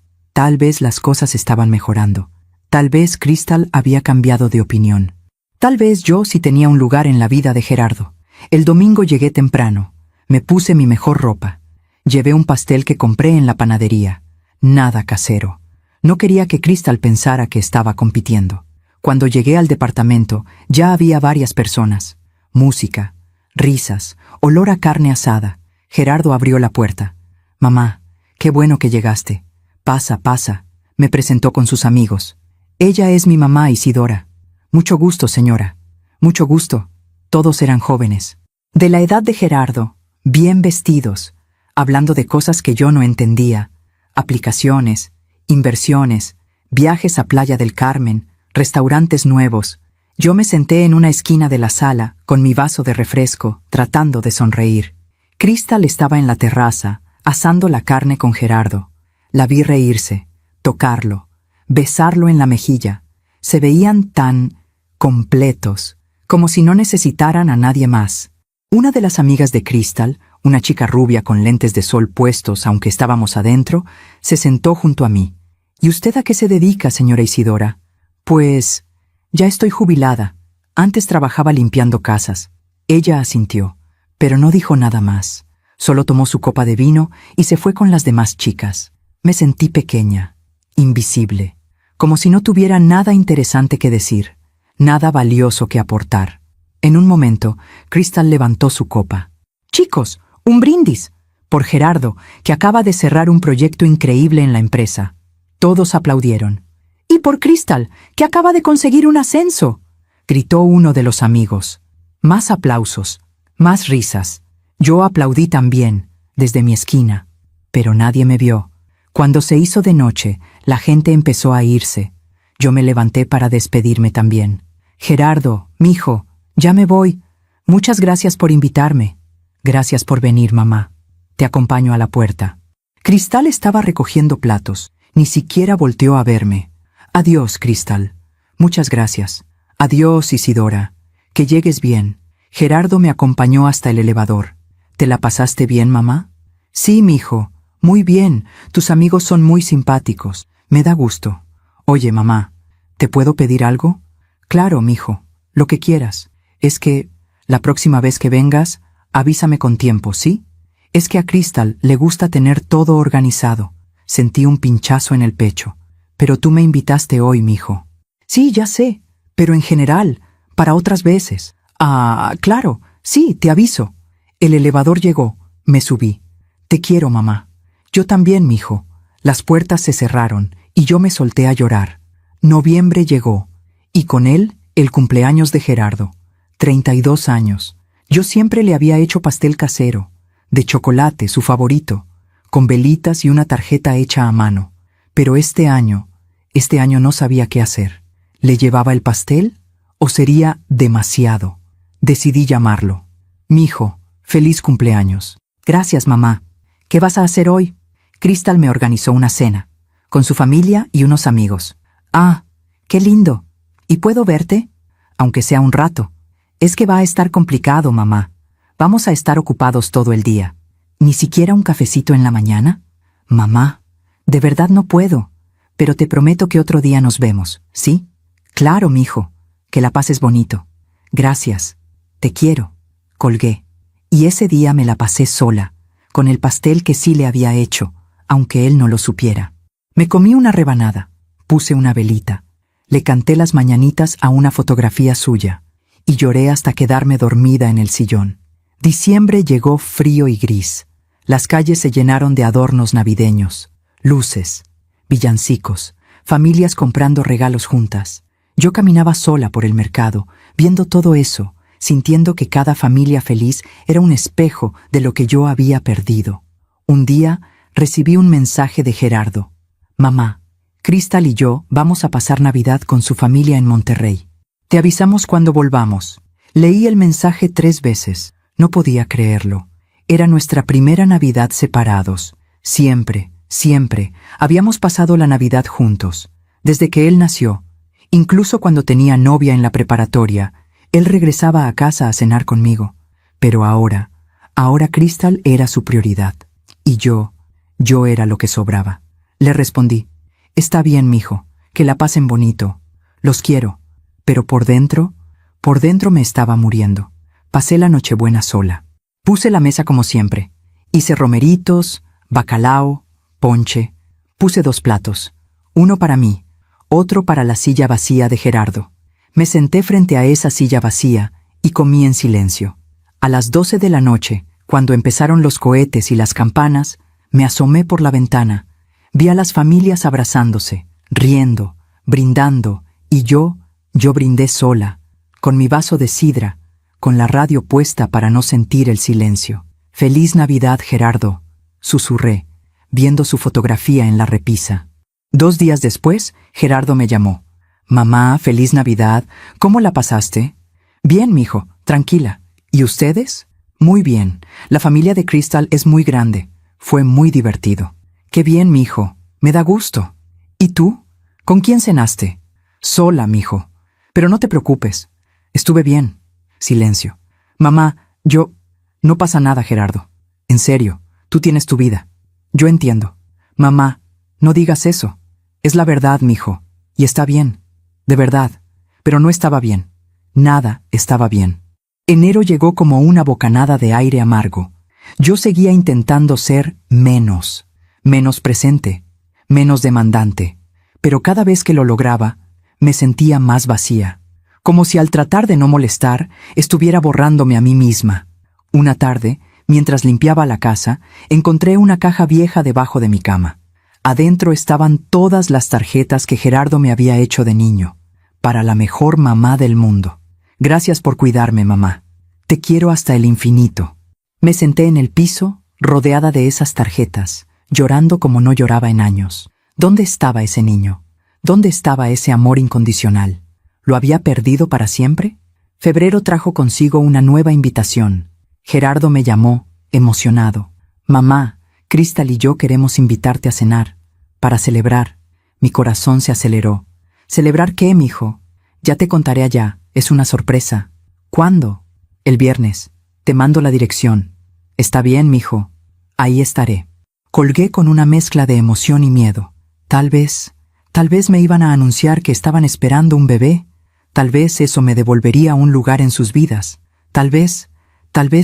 las cosas estaban mejorando. Tal vez Crystal había cambiado de opinión. Tal vez yo sí tenía un lugar en la vida de Gerardo. El domingo llegué temprano. Me puse mi mejor ropa. Llevé un pastel que compré en la panadería. Nada casero. No quería que Crystal pensara que estaba compitiendo. Cuando llegué al departamento, ya había varias personas. Música, risas, olor a carne asada. Gerardo abrió la puerta. Mamá, qué bueno que llegaste. Pasa, pasa. Me presentó con sus amigos. Ella es mi mamá Isidora. Mucho gusto, señora. Mucho gusto. Todos eran jóvenes. De la edad de Gerardo, bien vestidos, hablando de cosas que yo no entendía. Aplicaciones, inversiones, viajes a Playa del Carmen, restaurantes nuevos. Yo me senté en una esquina de la sala, con mi vaso de refresco, tratando de sonreír. Crystal estaba en la terraza, asando la carne con Gerardo. La vi reírse, tocarlo, besarlo en la mejilla. Se veían tan completos, como si no necesitaran a nadie más. Una de las amigas de Crystal, una chica rubia con lentes de sol puestos aunque estábamos adentro, se sentó junto a mí. ¿Y usted a qué se dedica, señora Isidora? Pues, ya estoy jubilada. Antes trabajaba limpiando casas. Ella asintió, pero no dijo nada más. Solo tomó su copa de vino y se fue con las demás chicas. Me sentí pequeña, invisible, como si no tuviera nada interesante que decir, nada valioso que aportar. En un momento, Crystal levantó su copa. «Chicos, un brindis, por Gerardo, que acaba de cerrar un proyecto increíble en la empresa». Todos aplaudieron. «Y por Crystal, que acaba de conseguir un ascenso», gritó uno de los amigos. Más aplausos, más risas. Yo aplaudí también, desde mi esquina, pero nadie me vio. Cuando se hizo de noche, la gente empezó a irse. Yo me levanté para despedirme también. «Gerardo, mijo, ya me voy. Muchas gracias por invitarme». «Gracias por venir, mamá. Te acompaño a la puerta». Crystal estaba recogiendo platos. Ni siquiera volteó a verme. «Adiós, Crystal. Muchas gracias. Adiós, Isidora. Que llegues bien». Gerardo me acompañó hasta el elevador. «¿Te la pasaste bien, mamá?» «Sí, mijo. Muy bien. Tus amigos son muy simpáticos. Me da gusto. Oye, mamá, ¿te puedo pedir algo?» «Claro, mijo. Lo que quieras. Es que, la próxima vez que vengas, avísame con tiempo, ¿sí? Es que a Crystal le gusta tener todo organizado». Sentí un pinchazo en el pecho. «Pero tú me invitaste hoy, mijo». «Sí, ya sé, pero en general, para otras veces». «Ah, claro, sí, te aviso». El elevador llegó, me subí. «Te quiero, mamá». «Yo también, mijo». Las puertas se cerraron y yo me solté a llorar. Noviembre llegó, y con él el cumpleaños de Gerardo. 32 años. Yo siempre le había hecho pastel casero, de chocolate, su favorito, con velitas y una tarjeta hecha a mano. Pero este año no sabía qué hacer. ¿Le llevaba el pastel o sería demasiado? Decidí llamarlo. Mijo, feliz cumpleaños. Gracias, mamá. ¿Qué vas a hacer hoy? Crystal me organizó una cena, con su familia y unos amigos. Ah, qué lindo. ¿Y puedo verte? Aunque sea un rato. Es que va a estar complicado, mamá. Vamos a estar ocupados todo el día. ¿Ni siquiera un cafecito en la mañana? Mamá, de verdad no puedo, pero te prometo que otro día nos vemos, ¿sí? Claro, mijo. Que la pases bonito. Gracias. Te quiero. Colgué. Y ese día me la pasé sola, con el pastel que sí le había hecho, aunque él no lo supiera. Me comí una rebanada, puse una velita, le canté las mañanitas a una fotografía suya, y lloré hasta quedarme dormida en el sillón. Diciembre llegó frío y gris. Las calles se llenaron de adornos navideños, luces, villancicos, familias comprando regalos juntas. Yo caminaba sola por el mercado, viendo todo eso, sintiendo que cada familia feliz era un espejo de lo que yo había perdido. Un día recibí un mensaje de Gerardo. Mamá, Crystal y yo vamos a pasar Navidad con su familia en Monterrey. Te avisamos cuando volvamos. Leí el mensaje 3 veces. No podía creerlo. Era nuestra primera Navidad separados. Siempre, siempre, habíamos pasado la Navidad juntos. Desde que él nació. Incluso cuando tenía novia en la preparatoria, él regresaba a casa a cenar conmigo. Pero ahora Crystal era su prioridad. Y yo era lo que sobraba. Le respondí, está bien, mijo, que la pasen bonito. Los quiero. Pero por dentro me estaba muriendo. Pasé la Nochebuena sola. Puse la mesa como siempre. Hice romeritos, bacalao, ponche. Puse 2 platos. Uno para mí, otro para la silla vacía de Gerardo. Me senté frente a esa silla vacía y comí en silencio. A las 12 de la noche, cuando empezaron los cohetes y las campanas, me asomé por la ventana. Vi a las familias abrazándose, riendo, brindando, y yo brindé sola, con mi vaso de sidra, con la radio puesta para no sentir el silencio. «Feliz Navidad, Gerardo», susurré, viendo su fotografía en la repisa. 2 días después, Gerardo me llamó. «Mamá, feliz Navidad, ¿cómo la pasaste?» «Bien, mijo, tranquila. ¿Y ustedes?» «Muy bien. La familia de Crystal es muy grande. Fue muy divertido». «Qué bien, mijo. Me da gusto». «¿Y tú? ¿Con quién cenaste?» «Sola, mijo. Pero no te preocupes. Estuve bien». Silencio. «Mamá, yo...» «No pasa nada, Gerardo. En serio, tú tienes tu vida. Yo entiendo». «Mamá, no digas eso. Es la verdad, mijo. Y está bien. De verdad. Pero no estaba bien. Nada estaba bien». Enero llegó como una bocanada de aire amargo. Yo seguía intentando ser menos presente, menos demandante. Pero cada vez que lo lograba, me sentía más vacía. Como si al tratar de no molestar, estuviera borrándome a mí misma. Una tarde, mientras limpiaba la casa, encontré una caja vieja debajo de mi cama. Adentro estaban todas las tarjetas que Gerardo me había hecho de niño. Para la mejor mamá del mundo. Gracias por cuidarme, mamá. Te quiero hasta el infinito. Me senté en el piso, rodeada de esas tarjetas, llorando como no lloraba en años. ¿Dónde estaba ese niño? ¿Dónde estaba ese amor incondicional? ¿Lo había perdido para siempre? Febrero trajo consigo una nueva invitación. Gerardo me llamó, emocionado. «Mamá, Crystal y yo queremos invitarte a cenar. Para celebrar». Mi corazón se aceleró. «¿Celebrar qué, mijo?» «Ya te contaré allá. Es una sorpresa». «¿Cuándo?» «El viernes. Te mando la dirección». «Está bien, mijo. Ahí estaré». Colgué con una mezcla de emoción y miedo. Tal vez me iban a anunciar que estaban esperando un bebé. Tal vez eso me devolvería un lugar en sus vidas. Tal vez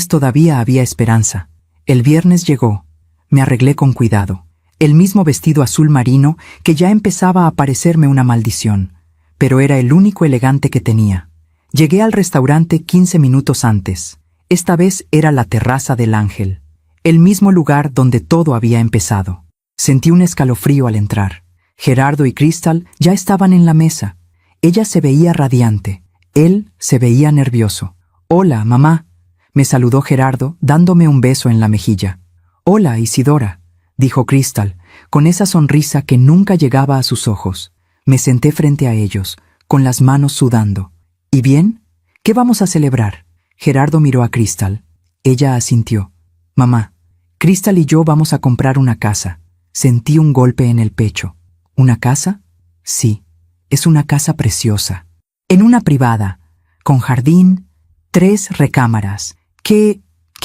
todavía había esperanza. El viernes llegó. Me arreglé con cuidado. El mismo vestido azul marino que ya empezaba a parecerme una maldición. Pero era el único elegante que tenía. Llegué al restaurante 15 minutos antes. Esta vez era la terraza del Ángel. El mismo lugar donde todo había empezado. Sentí un escalofrío al entrar. Gerardo y Crystal ya estaban en la mesa. Ella se veía radiante. Él se veía nervioso. «Hola, mamá», me saludó Gerardo dándome un beso en la mejilla. «Hola, Isidora», dijo Crystal, con esa sonrisa que nunca llegaba a sus ojos. Me senté frente a ellos, con las manos sudando. ¿Y bien? ¿Qué vamos a celebrar? Gerardo miró a Crystal. Ella asintió. Mamá, Crystal y yo vamos a comprar una casa. Sentí un golpe en el pecho. ¿Una casa? Sí, es una casa preciosa. En una privada, con jardín, 3 recámaras. ¡Qué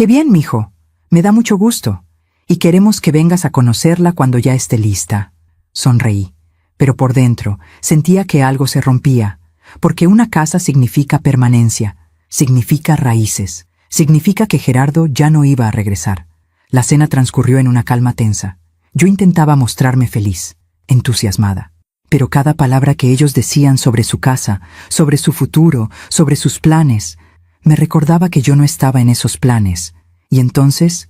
bien, mijo! Me da mucho gusto. Y queremos que vengas a conocerla cuando ya esté lista. Sonreí, pero por dentro sentía que algo se rompía, porque una casa significa permanencia, significa raíces, significa que Gerardo ya no iba a regresar. La cena transcurrió en una calma tensa. Yo intentaba mostrarme feliz, entusiasmada, pero cada palabra que ellos decían sobre su casa, sobre su futuro, sobre sus planes, me recordaba que yo no estaba en esos planes. Y entonces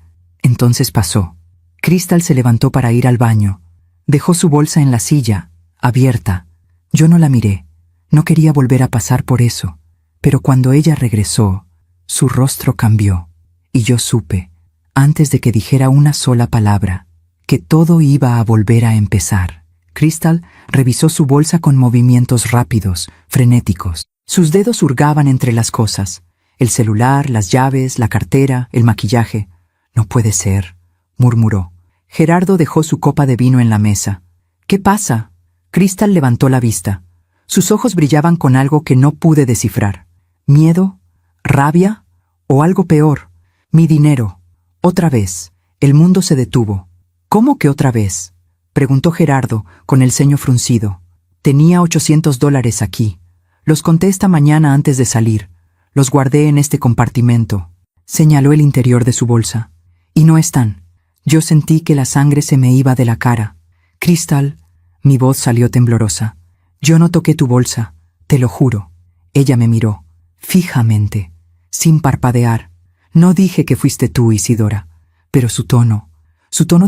pasó. Crystal se levantó para ir al baño. Dejó su bolsa en la silla, abierta. Yo no la miré. No quería volver a pasar por eso. Pero cuando ella regresó, su rostro cambió. Y yo supe, antes de que dijera una sola palabra, que todo iba a volver a empezar. Crystal revisó su bolsa con movimientos rápidos, frenéticos. Sus dedos hurgaban entre las cosas. El celular, las llaves, la cartera, el maquillaje. No puede ser, murmuró. Gerardo dejó su copa de vino en la mesa. ¿Qué pasa? Crystal levantó la vista. Sus ojos brillaban con algo que no pude descifrar. ¿Miedo? ¿Rabia? ¿O algo peor? Mi dinero. Otra vez. El mundo se detuvo. ¿Cómo que otra vez? Preguntó Gerardo, con el ceño fruncido. Tenía $800 aquí. Los conté esta mañana antes de salir. Los guardé en este compartimento. Señaló el interior de su bolsa. Y no están. Yo sentí que la sangre se me iba de la cara. Crystal, mi voz salió temblorosa. Yo no toqué tu bolsa, te lo juro. Ella me miró, fijamente, sin parpadear. No dije que fuiste tú, Isidora, pero su tono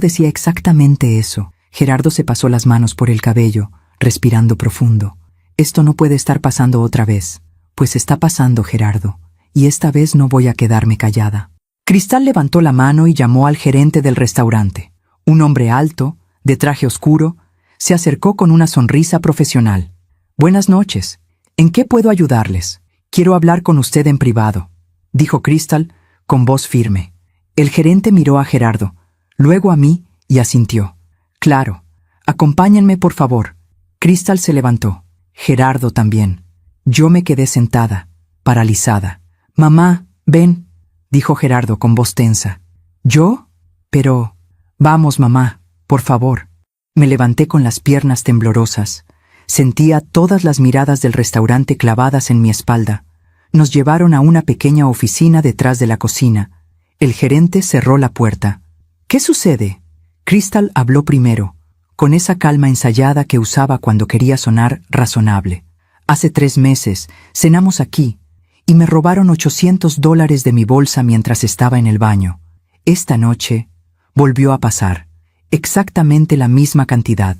decía exactamente eso. Gerardo se pasó las manos por el cabello, respirando profundo. Esto no puede estar pasando otra vez. Pues está pasando, Gerardo, y esta vez no voy a quedarme callada. Crystal levantó la mano y llamó al gerente del restaurante. Un hombre alto, de traje oscuro, se acercó con una sonrisa profesional. Buenas noches. ¿En qué puedo ayudarles? Quiero hablar con usted en privado, dijo Crystal con voz firme. El gerente miró a Gerardo, luego a mí y asintió. Claro. Acompáñenme, por favor. Crystal se levantó. Gerardo también. Yo me quedé sentada, paralizada. Mamá, ven, dijo Gerardo con voz tensa. ¿Yo? Pero... Vamos, mamá, por favor. Me levanté con las piernas temblorosas. Sentía todas las miradas del restaurante clavadas en mi espalda. Nos llevaron a una pequeña oficina detrás de la cocina. El gerente cerró la puerta. ¿Qué sucede? Crystal habló primero, con esa calma ensayada que usaba cuando quería sonar razonable. Hace 3 meses cenamos aquí y me robaron $800 de mi bolsa mientras estaba en el baño. Esta noche volvió a pasar. Exactamente la misma cantidad,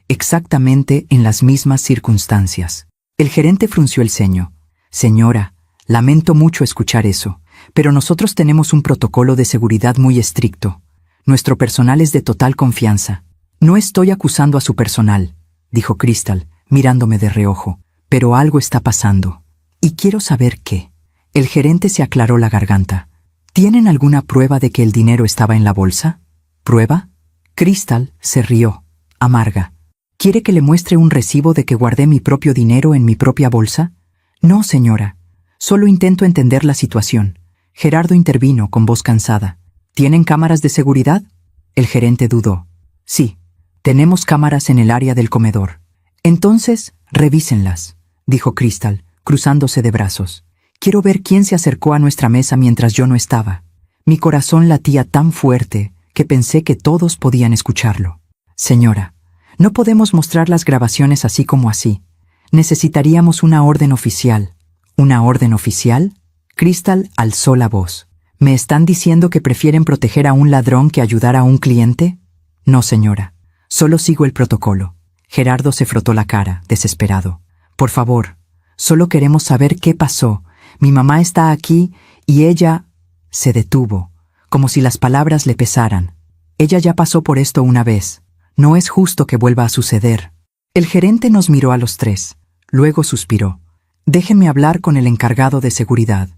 exactamente en las mismas circunstancias. El gerente frunció el ceño. Señora, lamento mucho escuchar eso, pero nosotros tenemos un protocolo de seguridad muy estricto. Nuestro personal es de total confianza. No estoy acusando a su personal, dijo Crystal, mirándome de reojo, pero algo está pasando. Y quiero saber qué. El gerente se aclaró la garganta. ¿Tienen alguna prueba de que el dinero estaba en la bolsa? ¿Prueba? Crystal se rió, amarga. ¿Quiere que le muestre un recibo de que guardé mi propio dinero en mi propia bolsa? No, señora. Solo intento entender la situación. Gerardo intervino con voz cansada. ¿Tienen cámaras de seguridad? El gerente dudó. Sí, tenemos cámaras en el área del comedor. Entonces, revísenlas, dijo Crystal, cruzándose de brazos. Quiero ver quién se acercó a nuestra mesa mientras yo no estaba. Mi corazón latía tan fuerte que pensé que todos podían escucharlo. Señora, no podemos mostrar las grabaciones así como así. Necesitaríamos una orden oficial. ¿Una orden oficial? Crystal alzó la voz. ¿Me están diciendo que prefieren proteger a un ladrón que ayudar a un cliente? No, señora. Solo sigo el protocolo. Gerardo se frotó la cara, desesperado. Por favor, solo queremos saber qué pasó. Mi mamá está aquí y ella... Se detuvo, como si las palabras le pesaran. Ella ya pasó por esto una vez. No es justo que vuelva a suceder. El gerente nos miró a los tres. Luego suspiró. Déjenme hablar con el encargado de seguridad.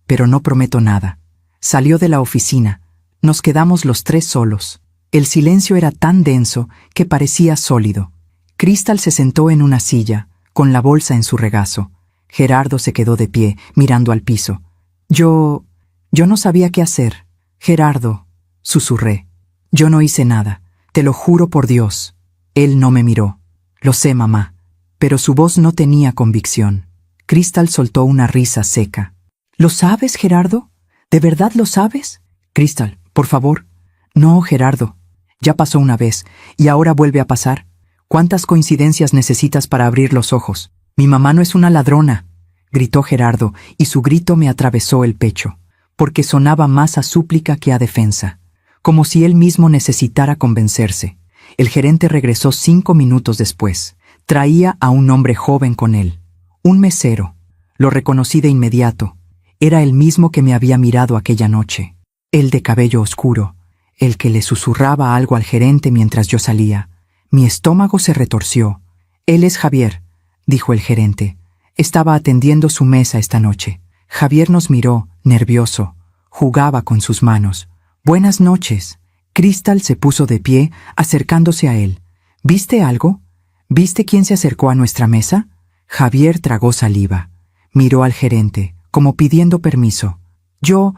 Pero no prometo nada. Salió de la oficina. Nos quedamos los tres solos. El silencio era tan denso que parecía sólido. Crystal se sentó en una silla, con la bolsa en su regazo. Gerardo se quedó de pie, mirando al piso. Yo no sabía qué hacer. Gerardo, susurré. Yo no hice nada. Te lo juro por Dios. Él no me miró. Lo sé, mamá. Pero su voz no tenía convicción. Crystal soltó una risa seca. ¿Lo sabes, Gerardo? ¿De verdad lo sabes? Crystal, por favor. No, Gerardo. Ya pasó una vez, y ahora vuelve a pasar. ¿Cuántas coincidencias necesitas para abrir los ojos? Mi mamá no es una ladrona, gritó Gerardo, y su grito me atravesó el pecho, porque sonaba más a súplica que a defensa, como si él mismo necesitara convencerse. El gerente regresó 5 minutos después. Traía a un hombre joven con él, un mesero. Lo reconocí de inmediato. Era el mismo que me había mirado aquella noche, el de cabello oscuro, el que le susurraba algo al gerente mientras yo salía. Mi estómago se retorció. Él es Javier, dijo el gerente. Estaba atendiendo su mesa esta noche. Javier nos miró, nervioso. Jugaba con sus manos. Buenas noches. Crystal se puso de pie, acercándose a él. ¿Viste algo? ¿Viste quién se acercó a nuestra mesa? Javier tragó saliva. Miró al gerente, como pidiendo permiso. Yo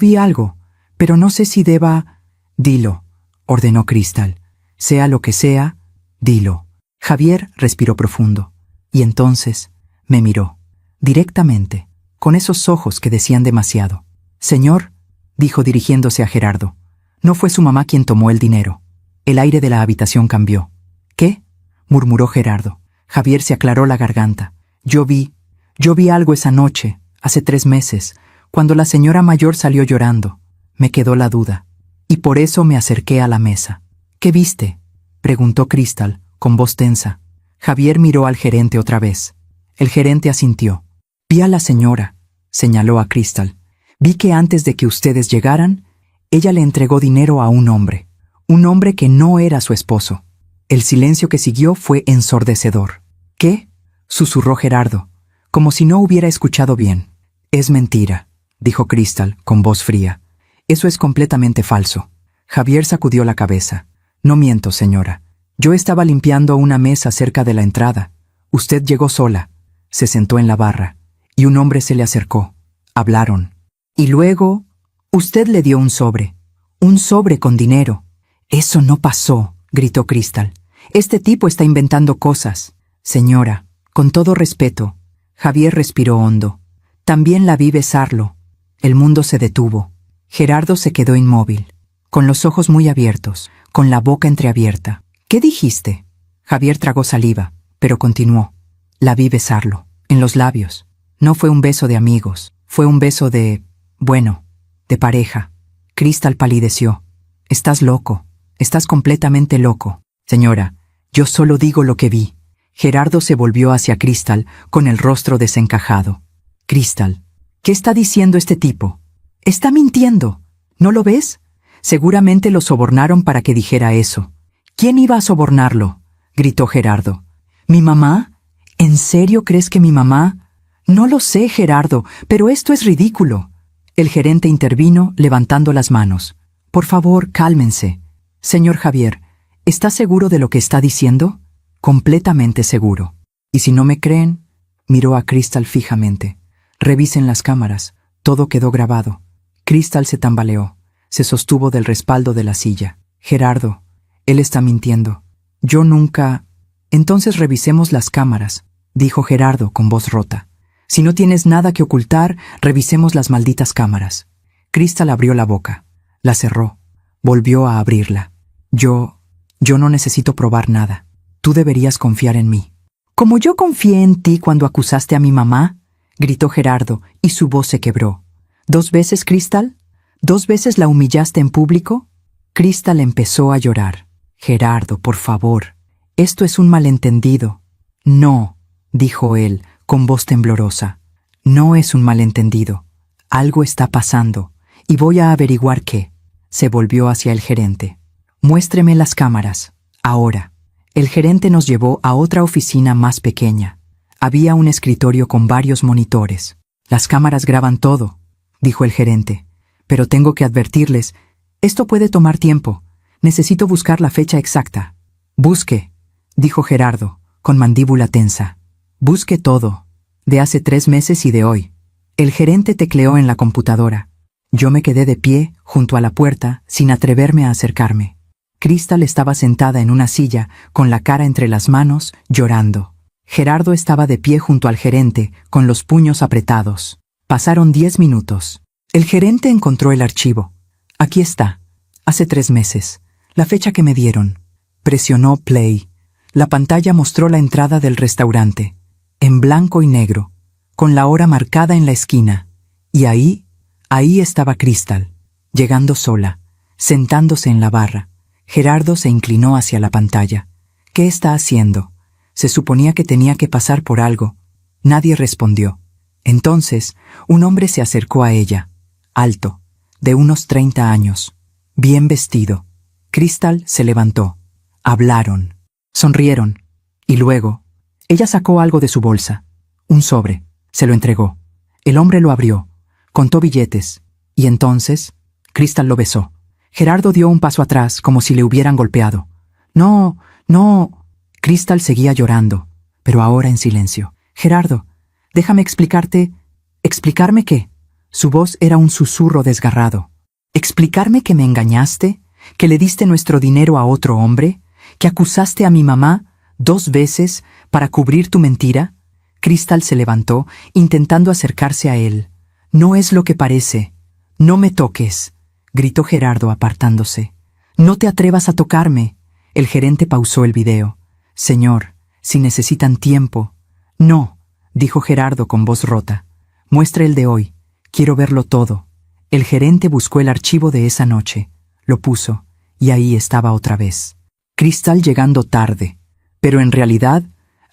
vi algo, pero no sé si deba... Dilo, ordenó Crystal. Sea lo que sea, dilo. Javier respiró profundo. Y entonces me miró, directamente, con esos ojos que decían demasiado. Señor, dijo dirigiéndose a Gerardo, no fue su mamá quien tomó el dinero. El aire de la habitación cambió. ¿Qué? Murmuró Gerardo. Javier se aclaró la garganta. Yo vi algo esa noche, hace 3 meses, cuando la señora mayor salió llorando. Me quedó la duda. Y por eso me acerqué a la mesa. ¿Qué viste? Preguntó Crystal, con voz tensa. Javier miró al gerente otra vez. El gerente asintió. Vi a la señora, señaló a Crystal. Vi que antes de que ustedes llegaran, ella le entregó dinero a un hombre que no era su esposo. El silencio que siguió fue ensordecedor. ¿Qué? Susurró Gerardo, como si no hubiera escuchado bien. Es mentira, dijo Crystal, con voz fría. Eso es completamente falso. Javier sacudió la cabeza. No miento, señora. Yo estaba limpiando una mesa cerca de la entrada. Usted llegó sola. Se sentó en la barra. Y un hombre se le acercó. Hablaron. Y luego, usted le dio un sobre. Un sobre con dinero. Eso no pasó, gritó Crystal. Este tipo está inventando cosas. Señora, con todo respeto. Javier respiró hondo. También la vi besarlo. El mundo se detuvo. Gerardo se quedó inmóvil, con los ojos muy abiertos, con la boca entreabierta. ¿Qué dijiste? Javier tragó saliva, pero continuó. La vi besarlo, en los labios. No fue un beso de amigos, fue un beso de pareja. Crystal palideció. Estás loco, estás completamente loco. Señora, yo solo digo lo que vi. Gerardo se volvió hacia Crystal con el rostro desencajado. Crystal, ¿qué está diciendo este tipo? Está mintiendo. ¿No lo ves? Seguramente lo sobornaron para que dijera eso. ¿Quién iba a sobornarlo? Gritó Gerardo. ¿Mi mamá? ¿En serio crees que mi mamá? No lo sé, Gerardo, pero esto es ridículo. El gerente intervino, levantando las manos. Por favor, cálmense. Señor Javier, ¿está seguro de lo que está diciendo? Completamente seguro. Y si no me creen, miró a Crystal fijamente. Revisen las cámaras. Todo quedó grabado. Crystal se tambaleó. Se sostuvo del respaldo de la silla. Gerardo, él está mintiendo. Yo nunca... Entonces revisemos las cámaras, dijo Gerardo con voz rota. Si no tienes nada que ocultar, revisemos las malditas cámaras. Crystal abrió la boca. La cerró. Volvió a abrirla. Yo no necesito probar nada. Tú deberías confiar en mí. ¿Como yo confié en ti cuando acusaste a mi mamá? Gritó Gerardo, y su voz se quebró. ¿2 veces, Crystal? ¿2 veces la humillaste en público? Crystal empezó a llorar. Gerardo, por favor. Esto es un malentendido. No, dijo él, con voz temblorosa. No es un malentendido. Algo está pasando, y voy a averiguar qué. Se volvió hacia el gerente. Muéstreme las cámaras, ahora. El gerente nos llevó a otra oficina más pequeña. Había un escritorio con varios monitores. Las cámaras graban todo, dijo el gerente. Pero tengo que advertirles, esto puede tomar tiempo. Necesito buscar la fecha exacta. Busque, dijo Gerardo, con mandíbula tensa. Busque todo, de hace 3 meses y de hoy. El gerente tecleó en la computadora. Yo me quedé de pie, junto a la puerta, sin atreverme a acercarme. Crystal estaba sentada en una silla, con la cara entre las manos, llorando. Gerardo estaba de pie junto al gerente, con los puños apretados. Pasaron 10 minutos. El gerente encontró el archivo. Aquí está. Hace 3 meses. La fecha que me dieron. Presionó play. La pantalla mostró la entrada del restaurante, en blanco y negro, con la hora marcada en la esquina. Y ahí estaba Crystal, llegando sola, sentándose en la barra. Gerardo se inclinó hacia la pantalla. ¿Qué está haciendo? Se suponía que tenía que pasar por algo. Nadie respondió. Entonces, un hombre se acercó a ella, alto, de unos 30 años, bien vestido. Crystal se levantó. Hablaron. Sonrieron. Y luego, ella sacó algo de su bolsa. Un sobre. Se lo entregó. El hombre lo abrió. Contó billetes. Y entonces, Crystal lo besó. Gerardo dio un paso atrás, como si le hubieran golpeado. No, no. Crystal seguía llorando, pero ahora en silencio. Gerardo, déjame explicarte. ¿Explicarme qué? Su voz era un susurro desgarrado. ¿Explicarme que me engañaste? ¿Que le diste nuestro dinero a otro hombre? ¿Que acusaste a mi mamá 2 veces para cubrir tu mentira? Crystal se levantó, intentando acercarse a él. No es lo que parece. No me toques, gritó Gerardo apartándose. No te atrevas a tocarme. El gerente pausó el video. Señor, si necesitan tiempo. No, dijo Gerardo con voz rota. Muestre el de hoy. Quiero verlo todo. El gerente buscó el archivo de esa noche. Lo puso, y ahí estaba otra vez. Crystal llegando tarde, pero en realidad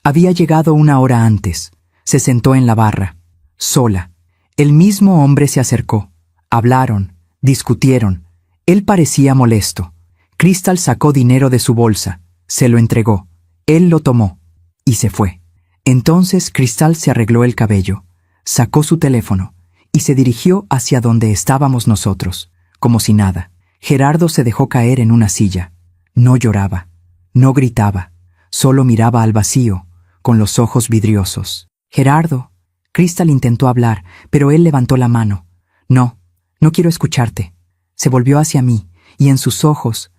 había llegado 1 hora antes. Se sentó en la barra, sola. El mismo hombre se acercó. Hablaron, discutieron. Él parecía molesto. Crystal sacó dinero de su bolsa, se lo entregó. Él lo tomó, y se fue. Entonces Crystal se arregló el cabello, sacó su teléfono, y se dirigió hacia donde estábamos nosotros, como si nada. Gerardo se dejó caer en una silla. No lloraba, no gritaba, solo miraba al vacío, con los ojos vidriosos. Gerardo. Crystal intentó hablar, pero él levantó la mano. No quiero escucharte. Se volvió hacia mí, y en sus ojos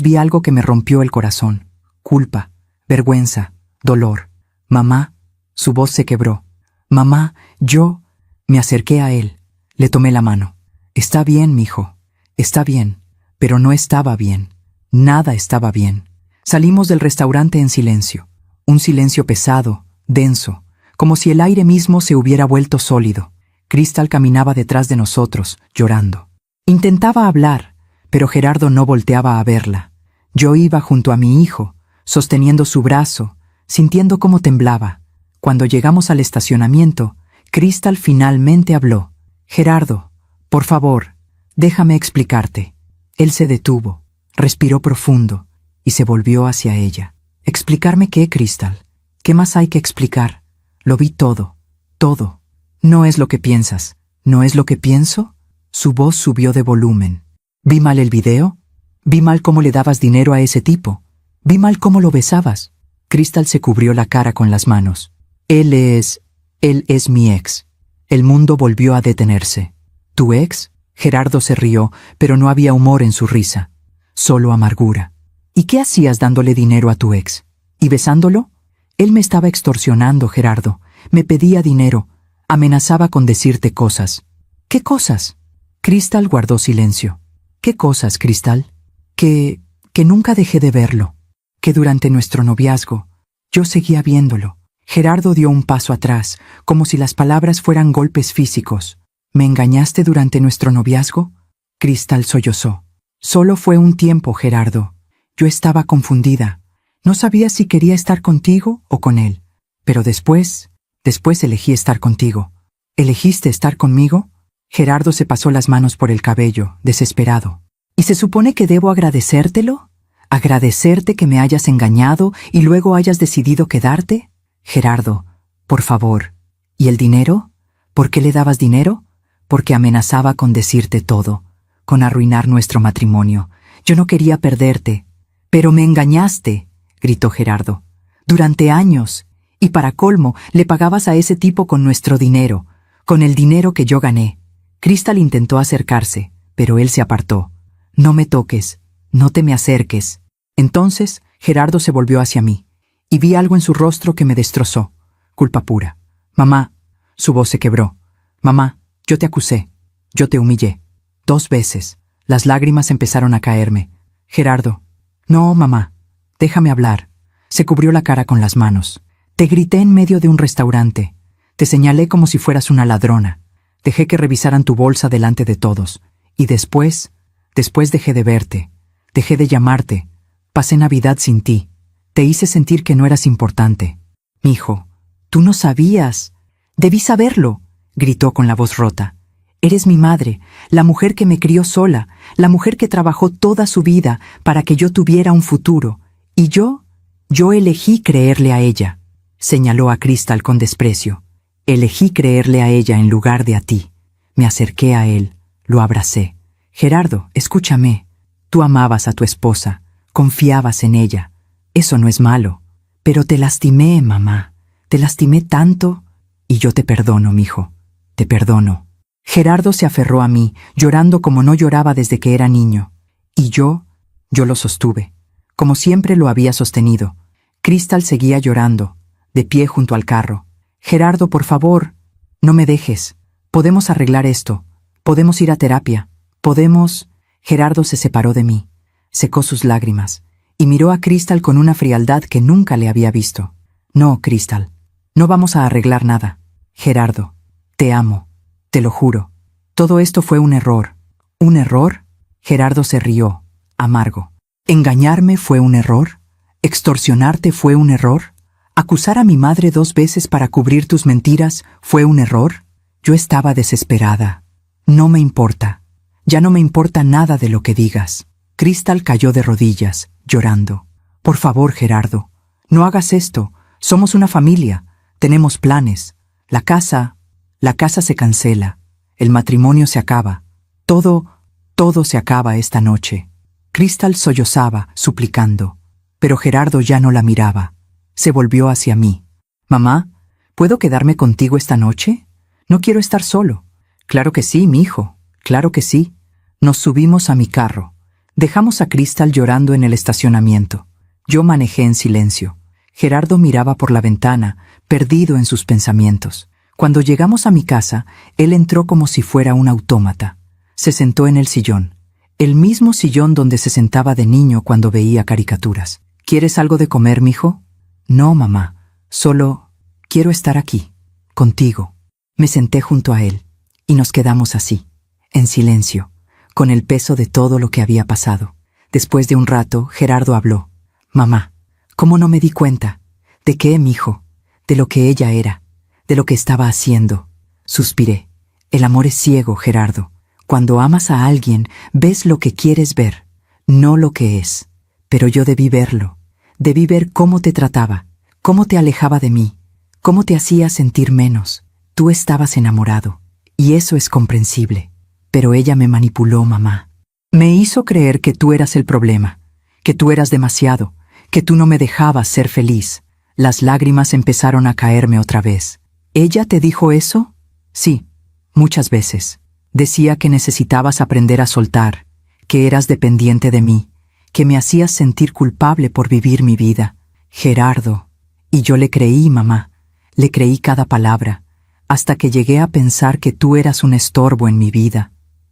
vi algo que me rompió el corazón. Culpa, vergüenza, dolor. Mamá, su voz se quebró. Mamá, yo. Me acerqué a él, le tomé la mano. Está bien, mijo. Está bien, pero no estaba bien. Nada estaba bien. Salimos del restaurante en silencio. Un silencio pesado, denso, como si el aire mismo se hubiera vuelto sólido. Crystal caminaba detrás de nosotros, llorando. Intentaba hablar, pero Gerardo no volteaba a verla. Yo iba junto a mi hijo, sosteniendo su brazo, sintiendo cómo temblaba. Cuando llegamos al estacionamiento, Crystal finalmente habló. Gerardo, por favor, déjame explicarte. Él se detuvo, respiró profundo y se volvió hacia ella. ¿Explicarme qué, Crystal? ¿Qué más hay que explicar? Lo vi todo, todo. No es lo que piensas. ¿No es lo que pienso? Su voz subió de volumen. ¿Vi mal el video? ¿Vi mal cómo le dabas dinero a ese tipo? ¿Vi mal cómo lo besabas? Crystal se cubrió la cara con las manos. Él es mi ex. El mundo volvió a detenerse. ¿Tu ex? Gerardo se rió, pero no había humor en su risa. Solo amargura. ¿Y qué hacías dándole dinero a tu ex? ¿Y besándolo? Él me estaba extorsionando, Gerardo. Me pedía dinero. Amenazaba con decirte cosas. ¿Qué cosas? Crystal guardó silencio. ¿Qué cosas, Crystal? Que nunca dejé de verlo. Que durante nuestro noviazgo, yo seguía viéndolo. Gerardo dio un paso atrás, como si las palabras fueran golpes físicos. ¿Me engañaste durante nuestro noviazgo? Crystal sollozó. Solo fue un tiempo, Gerardo. Yo estaba confundida. No sabía si quería estar contigo o con él. Pero después elegí estar contigo. ¿Elegiste estar conmigo? Gerardo se pasó las manos por el cabello, desesperado. ¿Y se supone que debo agradecértelo? ¿Agradecerte que me hayas engañado y luego hayas decidido quedarte? Gerardo, por favor. ¿Y el dinero? ¿Por qué le dabas dinero? Porque amenazaba con decirte todo, con arruinar nuestro matrimonio. Yo no quería perderte. Pero me engañaste, gritó Gerardo. Durante años. Y para colmo, le pagabas a ese tipo con nuestro dinero, con el dinero que yo gané. Crystal intentó acercarse, pero él se apartó. No me toques, no te me acerques. Entonces, Gerardo se volvió hacia mí, y vi algo en su rostro que me destrozó. Culpa pura. Mamá, su voz se quebró. Mamá, yo te acusé, yo te humillé. 2 veces. Las lágrimas empezaron a caerme. Gerardo. No, mamá, déjame hablar. Se cubrió la cara con las manos. Te grité en medio de un restaurante. Te señalé como si fueras una ladrona. Dejé que revisaran tu bolsa delante de todos. Y después dejé de verte. Dejé de llamarte. Pasé Navidad sin ti. Te hice sentir que no eras importante. Mijo, tú no sabías. Debí saberlo, gritó con la voz rota. Eres mi madre, la mujer que me crió sola, la mujer que trabajó toda su vida para que yo tuviera un futuro. Y yo elegí creerle a ella, señaló a Crystal con desprecio. Elegí creerle a ella en lugar de a ti. Me acerqué a él, lo abracé. Gerardo, escúchame. Tú amabas a tu esposa, confiabas en ella. Eso no es malo. Pero te lastimé, mamá. Te lastimé tanto. Y yo te perdono, mijo. Te perdono. Gerardo se aferró a mí, llorando como no lloraba desde que era niño. Y yo lo sostuve, como siempre lo había sostenido. Crystal seguía llorando, de pie junto al carro. Gerardo, por favor, no me dejes. Podemos arreglar esto. Podemos ir a terapia. Podemos... Gerardo se separó de mí, secó sus lágrimas, y miró a Crystal con una frialdad que nunca le había visto. No, Crystal, no vamos a arreglar nada. Gerardo, te amo. Te lo juro. Todo esto fue un error. ¿Un error? Gerardo se rió, amargo. ¿Engañarme fue un error? ¿Extorsionarte fue un error? ¿Acusar a mi madre 2 veces para cubrir tus mentiras fue un error? Yo estaba desesperada. No me importa. Ya no me importa nada de lo que digas. Crystal cayó de rodillas, llorando. Por favor, Gerardo, no hagas esto. Somos una familia. Tenemos planes. La casa se cancela. El matrimonio se acaba. Todo se acaba esta noche. Crystal sollozaba, suplicando. Pero Gerardo ya no la miraba. Se volvió hacia mí. Mamá, ¿puedo quedarme contigo esta noche? No quiero estar solo. Claro que sí, mi hijo. Claro que sí. Nos subimos a mi carro. Dejamos a Crystal llorando en el estacionamiento. Yo manejé en silencio. Gerardo miraba por la ventana, perdido en sus pensamientos. Cuando llegamos a mi casa, él entró como si fuera un autómata. Se sentó en el sillón, el mismo sillón donde se sentaba de niño cuando veía caricaturas. ¿Quieres algo de comer, mijo? No, mamá. Solo quiero estar aquí, contigo. Me senté junto a él, y nos quedamos así, en silencio, con el peso de todo lo que había pasado. Después de un rato, Gerardo habló. Mamá, ¿cómo no me di cuenta? ¿De qué, mijo? De lo que ella era, de lo que estaba haciendo. Suspiré. El amor es ciego, Gerardo. Cuando amas a alguien, ves lo que quieres ver, no lo que es. Pero yo debí verlo. Debí ver cómo te trataba, cómo te alejaba de mí, cómo te hacía sentir menos. Tú estabas enamorado, y eso es comprensible. Pero ella me manipuló, mamá. Me hizo creer que tú eras el problema, que tú eras demasiado, que tú no me dejabas ser feliz. Las lágrimas empezaron a caerme otra vez. ¿Ella te dijo eso? Sí, muchas veces. Decía que necesitabas aprender a soltar, que eras dependiente de mí, que me hacías sentir culpable por vivir mi vida. Gerardo. Y yo le creí, mamá. Le creí cada palabra, hasta que llegué a pensar que tú eras un estorbo en mi vida.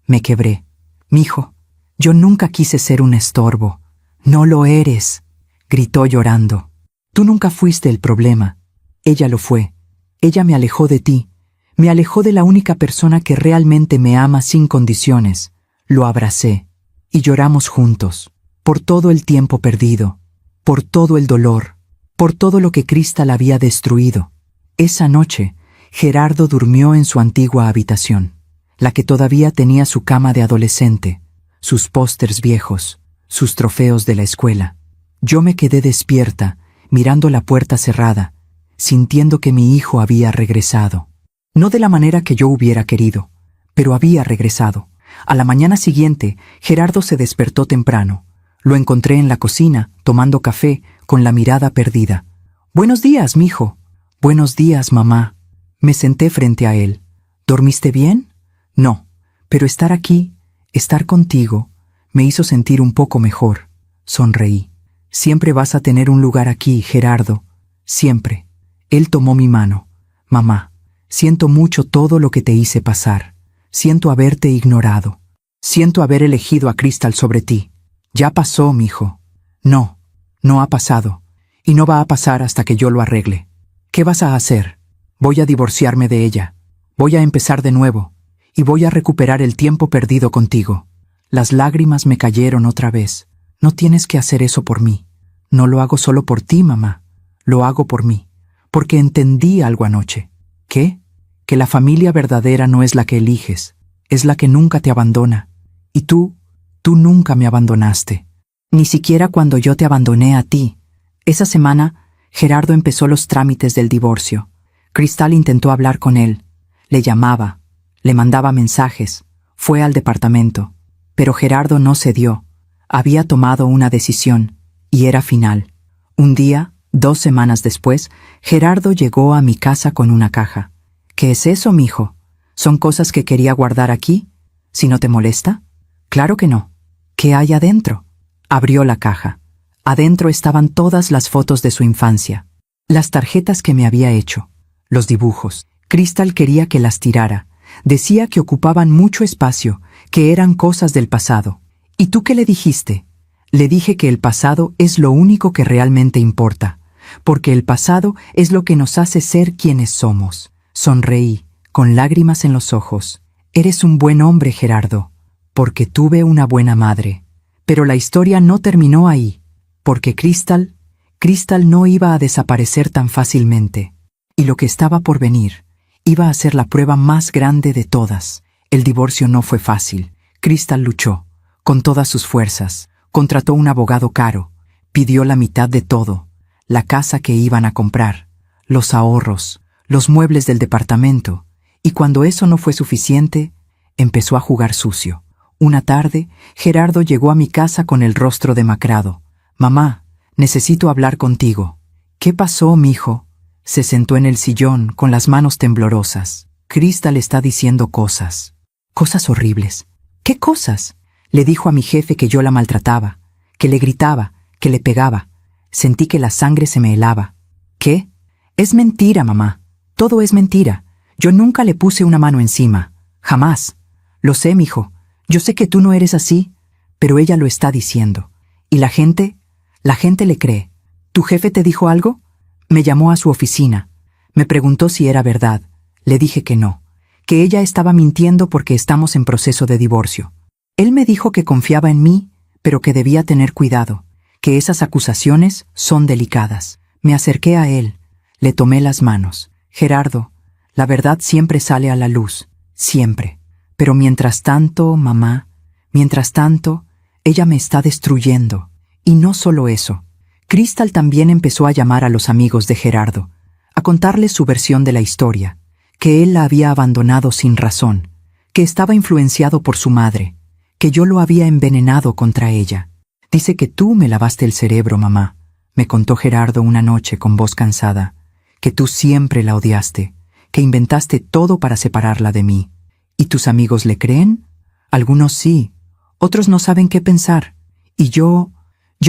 Me quebré. Mijo, yo nunca quise ser un estorbo. No lo eres, gritó llorando. Tú nunca fuiste el problema. Ella lo fue. Ella me alejó de ti. Me alejó de la única persona que realmente me ama sin condiciones. Lo abracé. Y lloramos juntos. Por todo el tiempo perdido. Por todo el dolor. Por todo lo que Crystal había destruido. Esa noche, Gerardo durmió en su antigua habitación, la que todavía tenía su cama de adolescente, sus pósters viejos, sus trofeos de la escuela. Yo me quedé despierta, mirando la puerta cerrada, sintiendo que mi hijo había regresado. No de la manera que yo hubiera querido, pero había regresado. A la mañana siguiente, Gerardo se despertó temprano. Lo encontré en la cocina, tomando café, con la mirada perdida. «Buenos días, mijo». «Buenos días, mamá». Me senté frente a él. «¿Dormiste bien?» «No, pero estar aquí, estar contigo, me hizo sentir un poco mejor». Sonreí. «Siempre vas a tener un lugar aquí, Gerardo. Siempre». Él tomó mi mano. «Mamá, siento mucho todo lo que te hice pasar. Siento haberte ignorado. Siento haber elegido a Crystal sobre ti. Ya pasó, mijo». «No, no ha pasado. Y no va a pasar hasta que yo lo arregle». «¿Qué vas a hacer?» «Voy a divorciarme de ella. Voy a empezar de nuevo. Y voy a recuperar el tiempo perdido contigo». Las lágrimas me cayeron otra vez. «No tienes que hacer eso por mí. No lo hago solo por ti, mamá. Lo hago por mí. Porque entendí algo anoche». «¿Qué?» «Que la familia verdadera no es la que eliges. Es la que nunca te abandona. Y tú nunca me abandonaste. Ni siquiera cuando yo te abandoné a ti». Esa semana, Gerardo empezó los trámites del divorcio. Crystal intentó hablar con él. Le llamaba, le mandaba mensajes, fue al departamento. Pero Gerardo no cedió. Había tomado una decisión, y era final. Un día, 2 semanas después, Gerardo llegó a mi casa con una caja. «¿Qué es eso, mijo? ¿Son cosas que quería guardar aquí? ¿Si no te molesta?» «Claro que no». «¿Qué hay adentro?» Abrió la caja. Adentro estaban todas las fotos de su infancia, las tarjetas que me había hecho, los dibujos. Crystal quería que las tirara. Decía que ocupaban mucho espacio, que eran cosas del pasado. «¿Y tú qué le dijiste?» Le dije que el pasado es lo único que realmente importa, porque el pasado es lo que nos hace ser quienes somos. Sonreí, con lágrimas en los ojos. «Eres un buen hombre, Gerardo, porque tuve una buena madre». Pero la historia no terminó ahí, porque Crystal no iba a desaparecer tan fácilmente. Y lo que estaba por venir iba a ser la prueba más grande de todas. El divorcio no fue fácil. Crystal luchó, con todas sus fuerzas. Contrató un abogado caro. Pidió la mitad de todo. La casa que iban a comprar, los ahorros, los muebles del departamento. Y cuando eso no fue suficiente, empezó a jugar sucio. Una tarde, Gerardo llegó a mi casa con el rostro demacrado. «Mamá, necesito hablar contigo». «¿Qué pasó, mijo?» Se sentó en el sillón con las manos temblorosas. «Crystal está diciendo cosas. Cosas horribles». «¿Qué cosas?» Le dijo a mi jefe que yo la maltrataba, que le gritaba, que le pegaba. Sentí que la sangre se me helaba. «¿Qué?» «Es mentira, mamá. Todo es mentira. Yo nunca le puse una mano encima. Jamás». «Lo sé, mijo. Yo sé que tú no eres así, pero ella lo está diciendo. Y la gente le cree». «¿Tu jefe te dijo algo?» Me llamó a su oficina. Me preguntó si era verdad. Le dije que no, que ella estaba mintiendo porque estamos en proceso de divorcio. Él me dijo que confiaba en mí, pero que debía tener cuidado, que esas acusaciones son delicadas. Me acerqué a él, le tomé las manos. «Gerardo, la verdad siempre sale a la luz, siempre. Pero mientras tanto, mamá, mientras tanto, ella me está destruyendo. Y no solo eso. Crystal también empezó a llamar a los amigos de Gerardo, a contarles su versión de la historia, que él la había abandonado sin razón, que estaba influenciado por su madre, que yo lo había envenenado contra ella. «Dice que tú me lavaste el cerebro, mamá», me contó Gerardo una noche con voz cansada, «que tú siempre la odiaste, que inventaste todo para separarla de mí. ¿Y tus amigos le creen? Algunos sí, otros no saben qué pensar. Y yo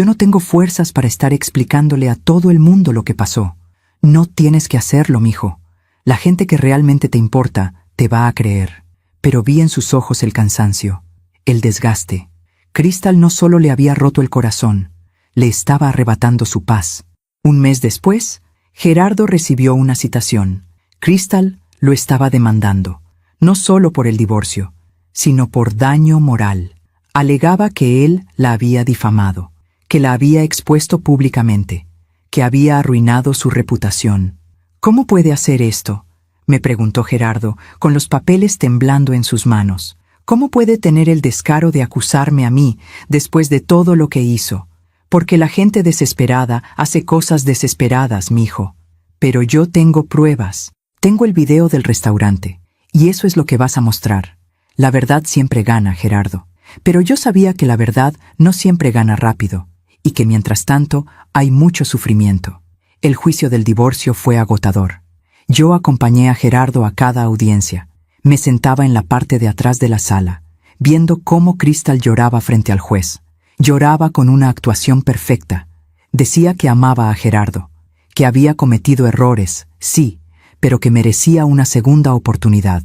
no tengo fuerzas para estar explicándole a todo el mundo lo que pasó. No tienes que hacerlo, mijo. La gente que realmente te importa te va a creer». Pero vi en sus ojos el cansancio, el desgaste. Crystal no solo le había roto el corazón, le estaba arrebatando su paz. Un mes después, Gerardo recibió una citación. Crystal lo estaba demandando, no solo por el divorcio, sino por daño moral. Alegaba que él la había difamado, que la había expuesto públicamente, que había arruinado su reputación. «¿Cómo puede hacer esto?», me preguntó Gerardo, con los papeles temblando en sus manos. ¿Cómo puede tener el descaro de acusarme a mí después de todo lo que hizo? Porque la gente desesperada hace cosas desesperadas, mijo. Pero yo tengo pruebas. Tengo el video del restaurante. Y eso es lo que vas a mostrar. La verdad siempre gana, Gerardo. Pero yo sabía que la verdad no siempre gana rápido, y que mientras tanto hay mucho sufrimiento. El juicio del divorcio fue agotador. Yo acompañé a Gerardo a cada audiencia. Me sentaba en la parte de atrás de la sala, viendo cómo Crystal lloraba frente al juez. Lloraba con una actuación perfecta. Decía que amaba a Gerardo, que había cometido errores, sí, pero que merecía una segunda oportunidad.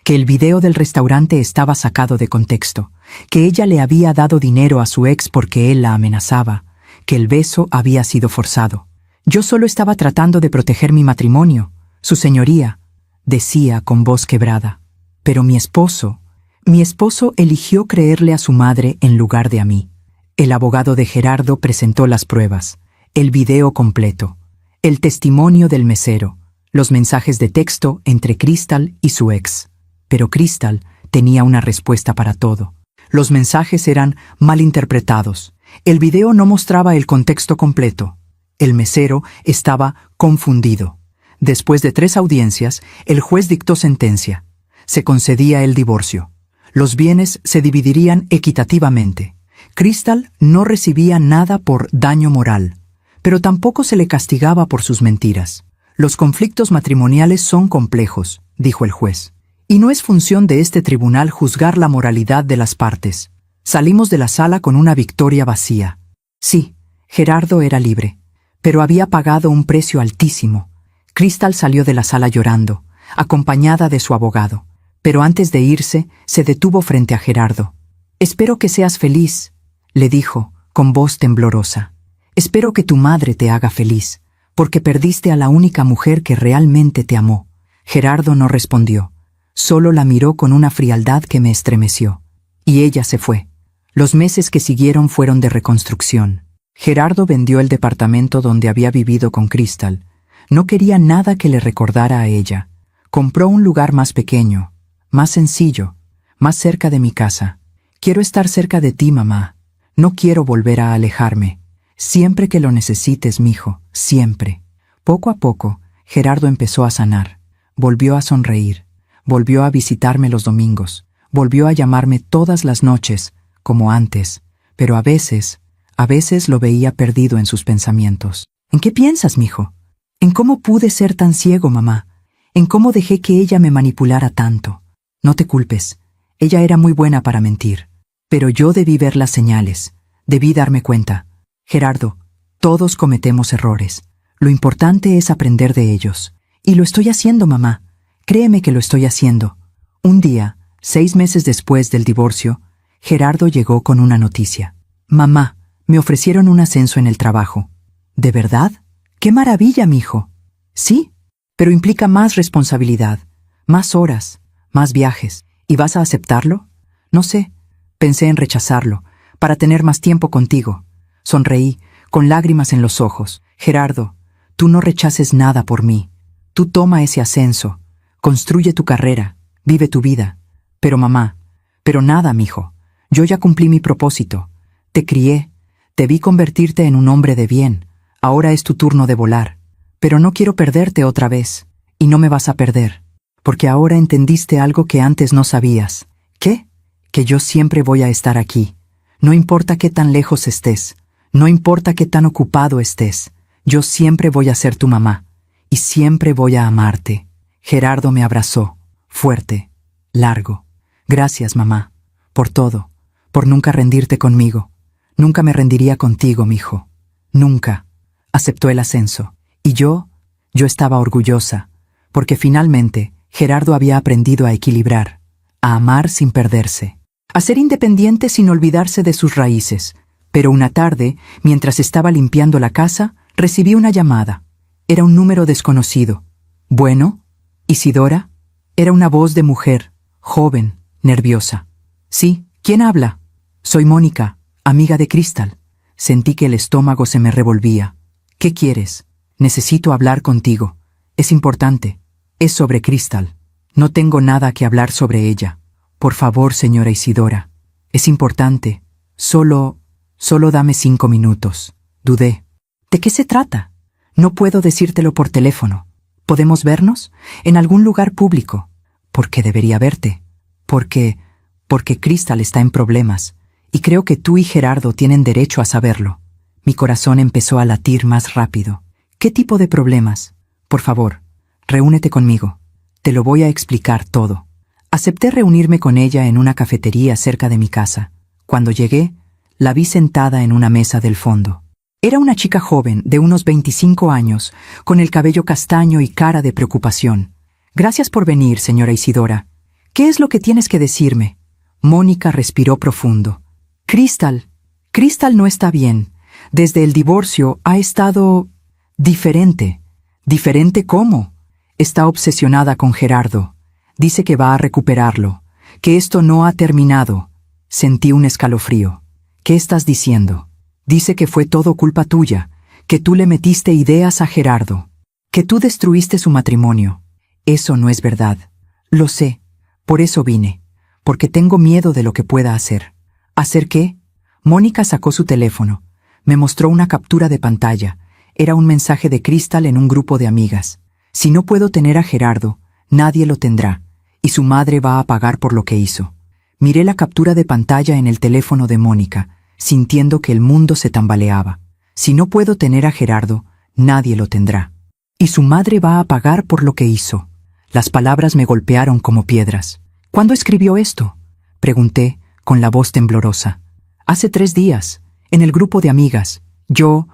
Que el video del restaurante estaba sacado de contexto, que ella le había dado dinero a su ex porque él la amenazaba, que el beso había sido forzado. Yo solo estaba tratando de proteger mi matrimonio, su señoría, decía con voz quebrada. Pero mi esposo eligió creerle a su madre en lugar de a mí. El abogado de Gerardo presentó las pruebas, el video completo, el testimonio del mesero, los mensajes de texto entre Crystal y su ex. Pero Crystal tenía una respuesta para todo. Los mensajes eran malinterpretados. El video no mostraba el contexto completo. El mesero estaba confundido. Después de 3 audiencias, el juez dictó sentencia. Se concedía el divorcio. Los bienes se dividirían equitativamente. Crystal no recibía nada por daño moral, pero tampoco se le castigaba por sus mentiras. Los conflictos matrimoniales son complejos, dijo el juez. Y no es función de este tribunal juzgar la moralidad de las partes. Salimos de la sala con una victoria vacía. Sí, Gerardo era libre, pero había pagado un precio altísimo. Crystal salió de la sala llorando, acompañada de su abogado, pero antes de irse, se detuvo frente a Gerardo. «Espero que seas feliz», le dijo, con voz temblorosa. «Espero que tu madre te haga feliz, porque perdiste a la única mujer que realmente te amó». Gerardo no respondió. Solo la miró con una frialdad que me estremeció. Y ella se fue. Los meses que siguieron fueron de reconstrucción. Gerardo vendió el departamento donde había vivido con Crystal. No quería nada que le recordara a ella. Compró un lugar más pequeño, más sencillo, más cerca de mi casa. Quiero estar cerca de ti, mamá. No quiero volver a alejarme. Siempre que lo necesites, mijo, siempre. Poco a poco, Gerardo empezó a sanar. Volvió a sonreír. Volvió a visitarme los domingos, volvió a llamarme todas las noches, como antes, pero a veces lo veía perdido en sus pensamientos. ¿En qué piensas, mijo? ¿En cómo pude ser tan ciego, mamá? ¿En cómo dejé que ella me manipulara tanto? No te culpes, ella era muy buena para mentir, pero yo debí ver las señales, debí darme cuenta. Gerardo, todos cometemos errores, lo importante es aprender de ellos, y lo estoy haciendo, mamá. Créeme que lo estoy haciendo. Un día, 6 meses después del divorcio, Gerardo llegó con una noticia. «Mamá, me ofrecieron un ascenso en el trabajo». «¿De verdad? ¡Qué maravilla, mijo!». «Sí, pero implica más responsabilidad, más horas, más viajes. ¿Y vas a aceptarlo?». «No sé. Pensé en rechazarlo, para tener más tiempo contigo». Sonreí, con lágrimas en los ojos. «Gerardo, tú no rechaces nada por mí. Tú toma ese ascenso. Construye tu carrera, vive tu vida». «Pero mamá, pero nada, mijo. Yo ya cumplí mi propósito. Te crié, te vi convertirte en un hombre de bien. Ahora es tu turno de volar. Pero no quiero perderte otra vez. Y no me vas a perder. Porque ahora entendiste algo que antes no sabías». «¿Qué?». «Que yo siempre voy a estar aquí. No importa qué tan lejos estés. No importa qué tan ocupado estés. Yo siempre voy a ser tu mamá. Y siempre voy a amarte». Gerardo me abrazó, fuerte, largo. «Gracias, mamá, por todo, por nunca rendirte conmigo. Nunca me rendiría contigo, mijo. Nunca». Aceptó el ascenso. Y yo estaba orgullosa, porque finalmente Gerardo había aprendido a equilibrar, a amar sin perderse, a ser independiente sin olvidarse de sus raíces. Pero una tarde, mientras estaba limpiando la casa, recibí una llamada. Era un número desconocido. «¿Bueno? ¿Isidora?». Era una voz de mujer, joven, nerviosa. «Sí, ¿quién habla?». «Soy Mónica, amiga de Crystal». Sentí que el estómago se me revolvía. «¿Qué quieres?». «Necesito hablar contigo. Es importante. Es sobre Crystal. No tengo nada que hablar sobre ella». Por favor, señora Isidora. Es importante. Solo dame 5 minutos. Dudé. ¿De qué se trata? No puedo decírtelo por teléfono. ¿Podemos vernos? En algún lugar público. ¿Por qué debería verte? Porque Crystal está en problemas, y creo que tú y Gerardo tienen derecho a saberlo. Mi corazón empezó a latir más rápido. ¿Qué tipo de problemas? Por favor, reúnete conmigo. Te lo voy a explicar todo. Acepté reunirme con ella en una cafetería cerca de mi casa. Cuando llegué, la vi sentada en una mesa del fondo. Era una chica joven, de unos 25 años, con el cabello castaño y cara de preocupación. Gracias por venir, señora Isidora. ¿Qué es lo que tienes que decirme? Mónica respiró profundo. Crystal no está bien. Desde el divorcio ha estado diferente. ¿Diferente cómo? Está obsesionada con Gerardo. Dice que va a recuperarlo, que esto no ha terminado. Sentí un escalofrío. ¿Qué estás diciendo? Dice que fue todo culpa tuya, que tú le metiste ideas a Gerardo, que tú destruiste su matrimonio. Eso no es verdad. Lo sé. Por eso vine. Porque tengo miedo de lo que pueda hacer. ¿Hacer qué? Mónica sacó su teléfono. Me mostró una captura de pantalla. Era un mensaje de Crystal en un grupo de amigas. Si no puedo tener a Gerardo, nadie lo tendrá, y su madre va a pagar por lo que hizo. Miré la captura de pantalla en el teléfono de Mónica, sintiendo que el mundo se tambaleaba. Si no puedo tener a Gerardo, nadie lo tendrá. Y su madre va a pagar por lo que hizo. Las palabras me golpearon como piedras. ¿Cuándo escribió esto? Pregunté, con la voz temblorosa. Hace 3 días, en el grupo de amigas. Yo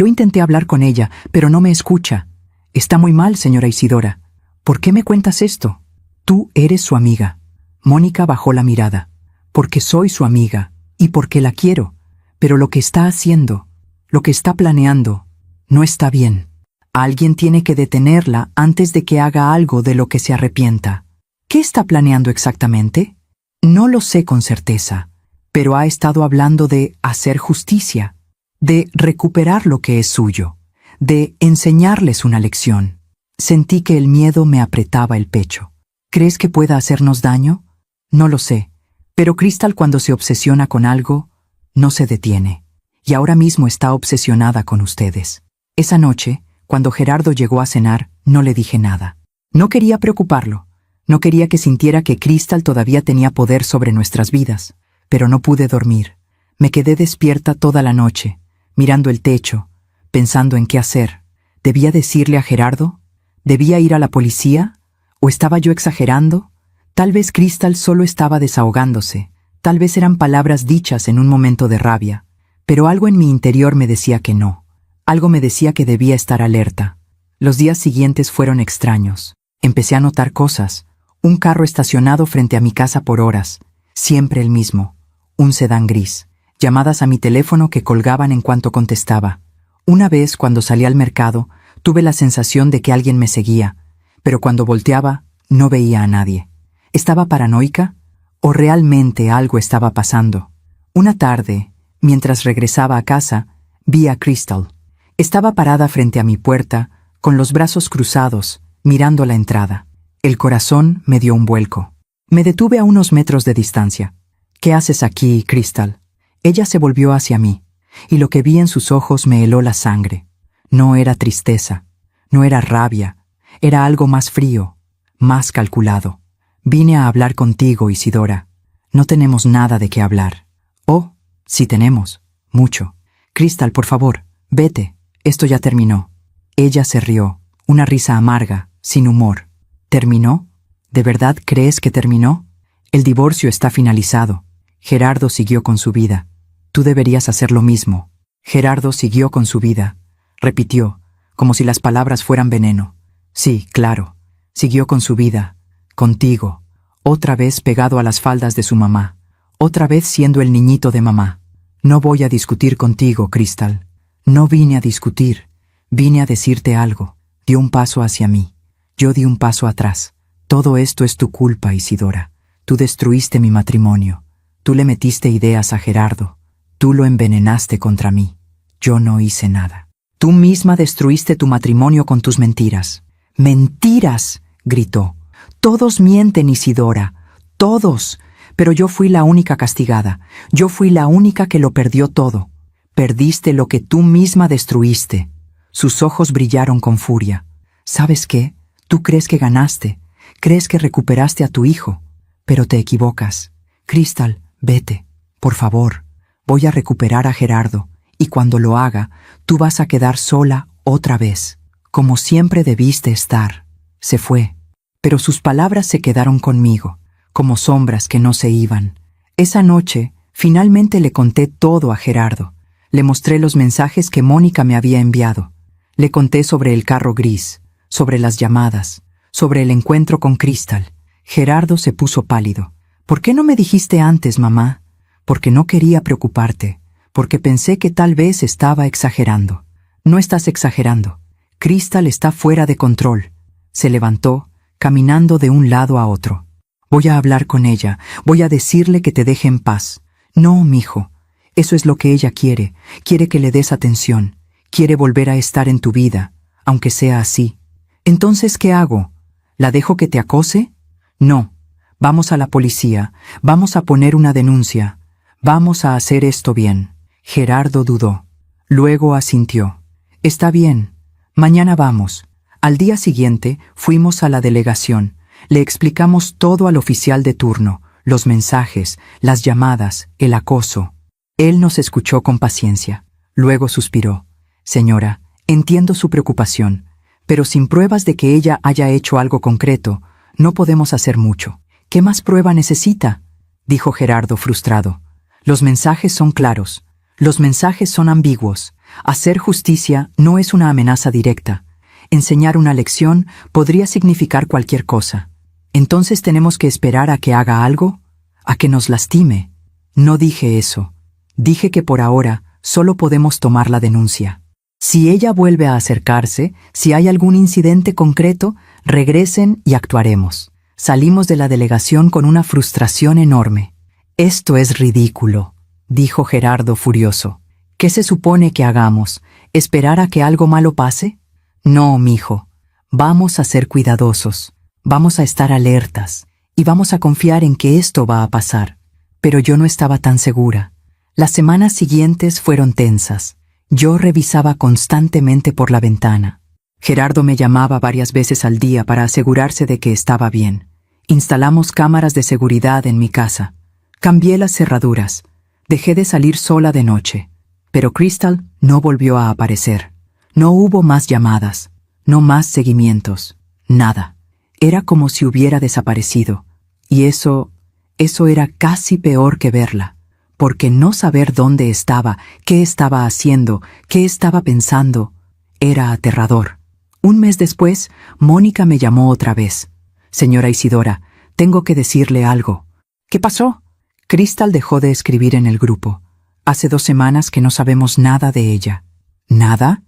intenté hablar con ella, pero no me escucha. Está muy mal, señora Isidora. ¿Por qué me cuentas esto? Tú eres su amiga. Mónica bajó la mirada. Porque soy su amiga, y porque la quiero. Pero lo que está haciendo, lo que está planeando, no está bien. Alguien tiene que detenerla antes de que haga algo de lo que se arrepienta. ¿Qué está planeando exactamente? No lo sé con certeza, pero ha estado hablando de hacer justicia, de recuperar lo que es suyo, de enseñarles una lección. Sentí que el miedo me apretaba el pecho. ¿Crees que pueda hacernos daño? No lo sé, pero Crystal cuando se obsesiona con algo, no se detiene. Y ahora mismo está obsesionada con ustedes. Esa noche, cuando Gerardo llegó a cenar, no le dije nada. No quería preocuparlo. No quería que sintiera que Crystal todavía tenía poder sobre nuestras vidas. Pero no pude dormir. Me quedé despierta toda la noche, mirando el techo, pensando en qué hacer. ¿Debía decirle a Gerardo? ¿Debía ir a la policía? ¿O estaba yo exagerando? Tal vez Crystal solo estaba desahogándose. Tal vez eran palabras dichas en un momento de rabia. Pero algo en mi interior me decía que no. Algo me decía que debía estar alerta. Los días siguientes fueron extraños. Empecé a notar cosas. Un carro estacionado frente a mi casa por horas. Siempre el mismo. Un sedán gris. Llamadas a mi teléfono que colgaban en cuanto contestaba. Una vez, cuando salí al mercado, tuve la sensación de que alguien me seguía, pero cuando volteaba, no veía a nadie. ¿Estaba paranoica? ¿O realmente algo estaba pasando? Una tarde, mientras regresaba a casa, vi a Crystal. Estaba parada frente a mi puerta, con los brazos cruzados, mirando la entrada. El corazón me dio un vuelco. Me detuve a unos metros de distancia. ¿Qué haces aquí, Crystal? Ella se volvió hacia mí, y lo que vi en sus ojos me heló la sangre. No era tristeza, no era rabia, era algo más frío, más calculado. Vine a hablar contigo, Isidora. No tenemos nada de qué hablar. Oh, sí tenemos, mucho. Crystal, por favor, vete, esto ya terminó. Ella se rió, una risa amarga, sin humor. ¿Terminó? ¿De verdad crees que terminó? El divorcio está finalizado. Gerardo siguió con su vida. Tú deberías hacer lo mismo. Gerardo siguió con su vida. Repitió, como si las palabras fueran veneno. Sí, claro. Siguió con su vida. Contigo. Otra vez pegado a las faldas de su mamá. Otra vez siendo el niñito de mamá. No voy a discutir contigo, Crystal. No vine a discutir. Vine a decirte algo. Dio un paso hacia mí. Yo di un paso atrás. Todo esto es tu culpa, Isidora. Tú destruiste mi matrimonio. Tú le metiste ideas a Gerardo. Tú lo envenenaste contra mí. Yo no hice nada. Tú misma destruiste tu matrimonio con tus mentiras. ¡Mentiras!, gritó. Todos mienten, Isidora. todos. Pero yo fui la única castigada. Yo fui la única que lo perdió todo. Perdiste lo que tú misma destruiste. Sus ojos brillaron con furia. ¿Sabes qué? Tú crees que ganaste. Crees que recuperaste a tu hijo. Pero te equivocas. Crystal, vete. Por favor. Voy a recuperar a Gerardo. Y cuando lo haga, tú vas a quedar sola otra vez. Como siempre debiste estar. Se fue. Pero sus palabras se quedaron conmigo, como sombras que no se iban. Esa noche, finalmente le conté todo a Gerardo. Le mostré los mensajes que Mónica me había enviado. Le conté sobre el carro gris, sobre las llamadas, sobre el encuentro con Crystal. Gerardo se puso pálido. ¿Por qué no me dijiste antes, mamá? Porque no quería preocuparte, porque pensé que tal vez estaba exagerando. No estás exagerando. Crystal está fuera de control. Se levantó, caminando de un lado a otro. Voy a hablar con ella, voy a decirle que te deje en paz. No, mijo. Eso es lo que ella quiere. Quiere que le des atención. Quiere volver a estar en tu vida, aunque sea así. Entonces, ¿qué hago? ¿La dejo que te acose? No. Vamos a la policía. Vamos a poner una denuncia. Vamos a hacer esto bien. Gerardo dudó. Luego asintió. Está bien. Mañana vamos. Al día siguiente fuimos a la delegación. Le explicamos todo al oficial de turno, los mensajes, las llamadas, el acoso. Él nos escuchó con paciencia. Luego suspiró. Señora, entiendo su preocupación, pero sin pruebas de que ella haya hecho algo concreto, no podemos hacer mucho. ¿Qué más prueba necesita? Dijo Gerardo frustrado. Los mensajes son claros. Los mensajes son ambiguos. Hacer justicia no es una amenaza directa. Enseñar una lección podría significar cualquier cosa. ¿Entonces tenemos que esperar a que haga algo? ¿A que nos lastime? No dije eso. Dije que por ahora solo podemos tomar la denuncia. Si ella vuelve a acercarse, si hay algún incidente concreto, regresen y actuaremos. Salimos de la delegación con una frustración enorme. Esto es ridículo, dijo Gerardo furioso. ¿Qué se supone que hagamos? ¿Esperar a que algo malo pase? No, mijo. Vamos a ser cuidadosos. Vamos a estar alertas. Y vamos a confiar en que esto va a pasar. Pero yo no estaba tan segura. Las semanas siguientes fueron tensas. Yo revisaba constantemente por la ventana. Gerardo me llamaba varias veces al día para asegurarse de que estaba bien. Instalamos cámaras de seguridad en mi casa. Cambié las cerraduras. Dejé de salir sola de noche. Pero Crystal no volvió a aparecer. No hubo más llamadas, no más seguimientos, nada. Era como si hubiera desaparecido. Y eso era casi peor que verla, porque no saber dónde estaba, qué estaba haciendo, qué estaba pensando, era aterrador. Un mes después, Mónica me llamó otra vez. Señora Isidora, tengo que decirle algo. ¿Qué pasó? Crystal dejó de escribir en el grupo. Hace 2 semanas que no sabemos nada de ella. ¿Nada?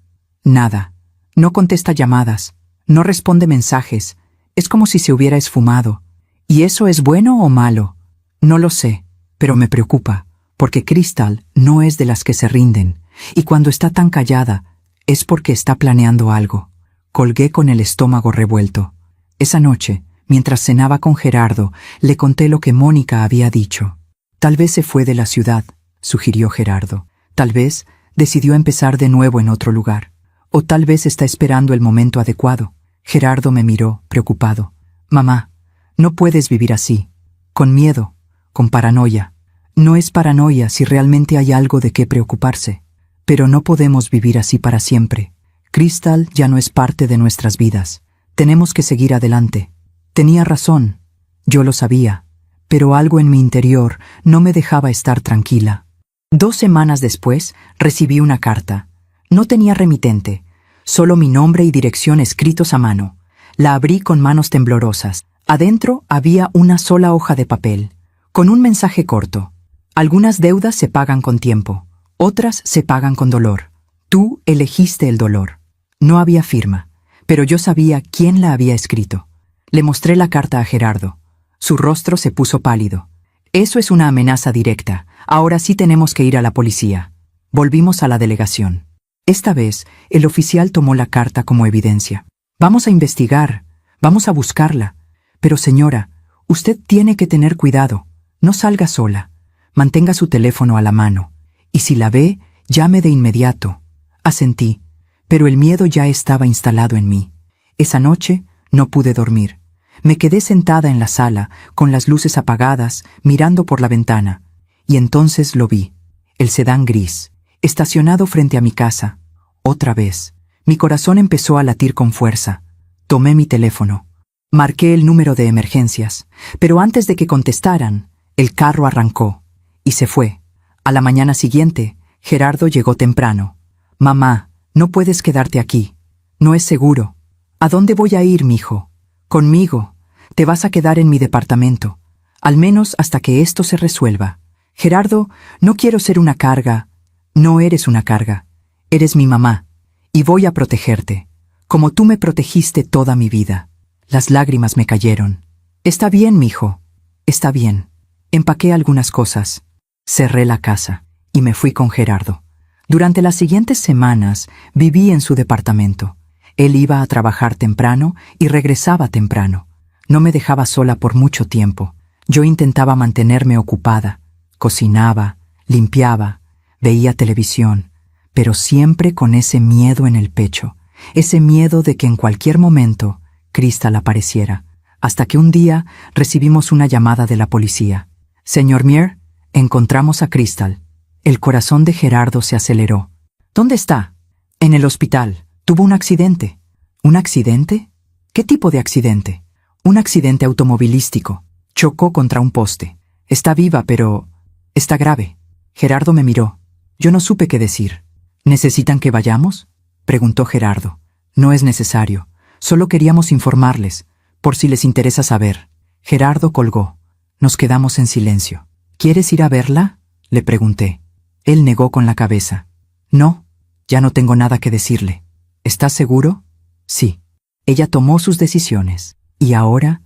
Nada. No contesta llamadas. No responde mensajes. Es como si se hubiera esfumado. ¿Y eso es bueno o malo? No lo sé, pero me preocupa, porque Crystal no es de las que se rinden, y cuando está tan callada, es porque está planeando algo. Colgué con el estómago revuelto. Esa noche, mientras cenaba con Gerardo, le conté lo que Mónica había dicho. Tal vez se fue de la ciudad, sugirió Gerardo. Tal vez decidió empezar de nuevo en otro lugar. O tal vez está esperando el momento adecuado. Gerardo me miró, preocupado. Mamá, no puedes vivir así. Con miedo, con paranoia. No es paranoia si realmente hay algo de qué preocuparse. Pero no podemos vivir así para siempre. Crystal ya no es parte de nuestras vidas. Tenemos que seguir adelante. Tenía razón. Yo lo sabía. Pero algo en mi interior no me dejaba estar tranquila. 2 semanas después, recibí una carta. No tenía remitente, solo mi nombre y dirección escritos a mano. La abrí con manos temblorosas. Adentro había una sola hoja de papel, con un mensaje corto. Algunas deudas se pagan con tiempo, otras se pagan con dolor. Tú elegiste el dolor. No había firma, pero yo sabía quién la había escrito. Le mostré la carta a Gerardo. Su rostro se puso pálido. Eso es una amenaza directa. Ahora sí tenemos que ir a la policía. Volvimos a la delegación. Esta vez, el oficial tomó la carta como evidencia. Vamos a investigar, vamos a buscarla. Pero señora, Usted tiene que tener cuidado. No salga sola. Mantenga su teléfono a la mano. Y si la ve, llame de inmediato. Asentí, pero el miedo ya estaba instalado en mí. Esa noche no pude dormir. Me quedé sentada en la sala, con las luces apagadas, mirando por la ventana. Y entonces lo vi. El sedán gris, estacionado frente a mi casa. Otra vez. Mi corazón empezó a latir con fuerza. Tomé mi teléfono. Marqué el número de emergencias, pero antes de que contestaran, el carro arrancó y se fue. A la mañana siguiente, Gerardo llegó temprano. «Mamá, no puedes quedarte aquí. No es seguro. ¿A dónde voy a ir, mijo? Conmigo. Te vas a quedar en mi departamento, al menos hasta que esto se resuelva. Gerardo, no quiero ser una carga. No eres una carga. Eres mi mamá, y voy a protegerte, como tú me protegiste toda mi vida». Las lágrimas me cayeron. «Está bien, mijo. Está bien». Empaqué algunas cosas. Cerré la casa y me fui con Gerardo. Durante las siguientes semanas viví en su departamento. Él iba a trabajar temprano y regresaba temprano. No me dejaba sola por mucho tiempo. Yo intentaba mantenerme ocupada. Cocinaba, limpiaba, veía televisión, pero siempre con ese miedo en el pecho, ese miedo de que en cualquier momento Crystal apareciera, hasta que un día recibimos una llamada de la policía. «Señor Mier, encontramos a Crystal». El corazón de Gerardo se aceleró. «¿Dónde está?» «En el hospital. Tuvo un accidente». «¿Un accidente? ¿Qué tipo de accidente?» «Un accidente automovilístico. Chocó contra un poste. Está viva, pero está grave». Gerardo me miró. Yo no supe qué decir. «¿Necesitan que vayamos?», preguntó Gerardo. «No es necesario. Solo queríamos informarles, por si les interesa saber». Gerardo colgó. Nos quedamos en silencio. «¿Quieres ir a verla?», le pregunté. Él negó con la cabeza. «No, ya no tengo nada que decirle». «¿Estás seguro?». «Sí». Ella tomó sus decisiones, y ahora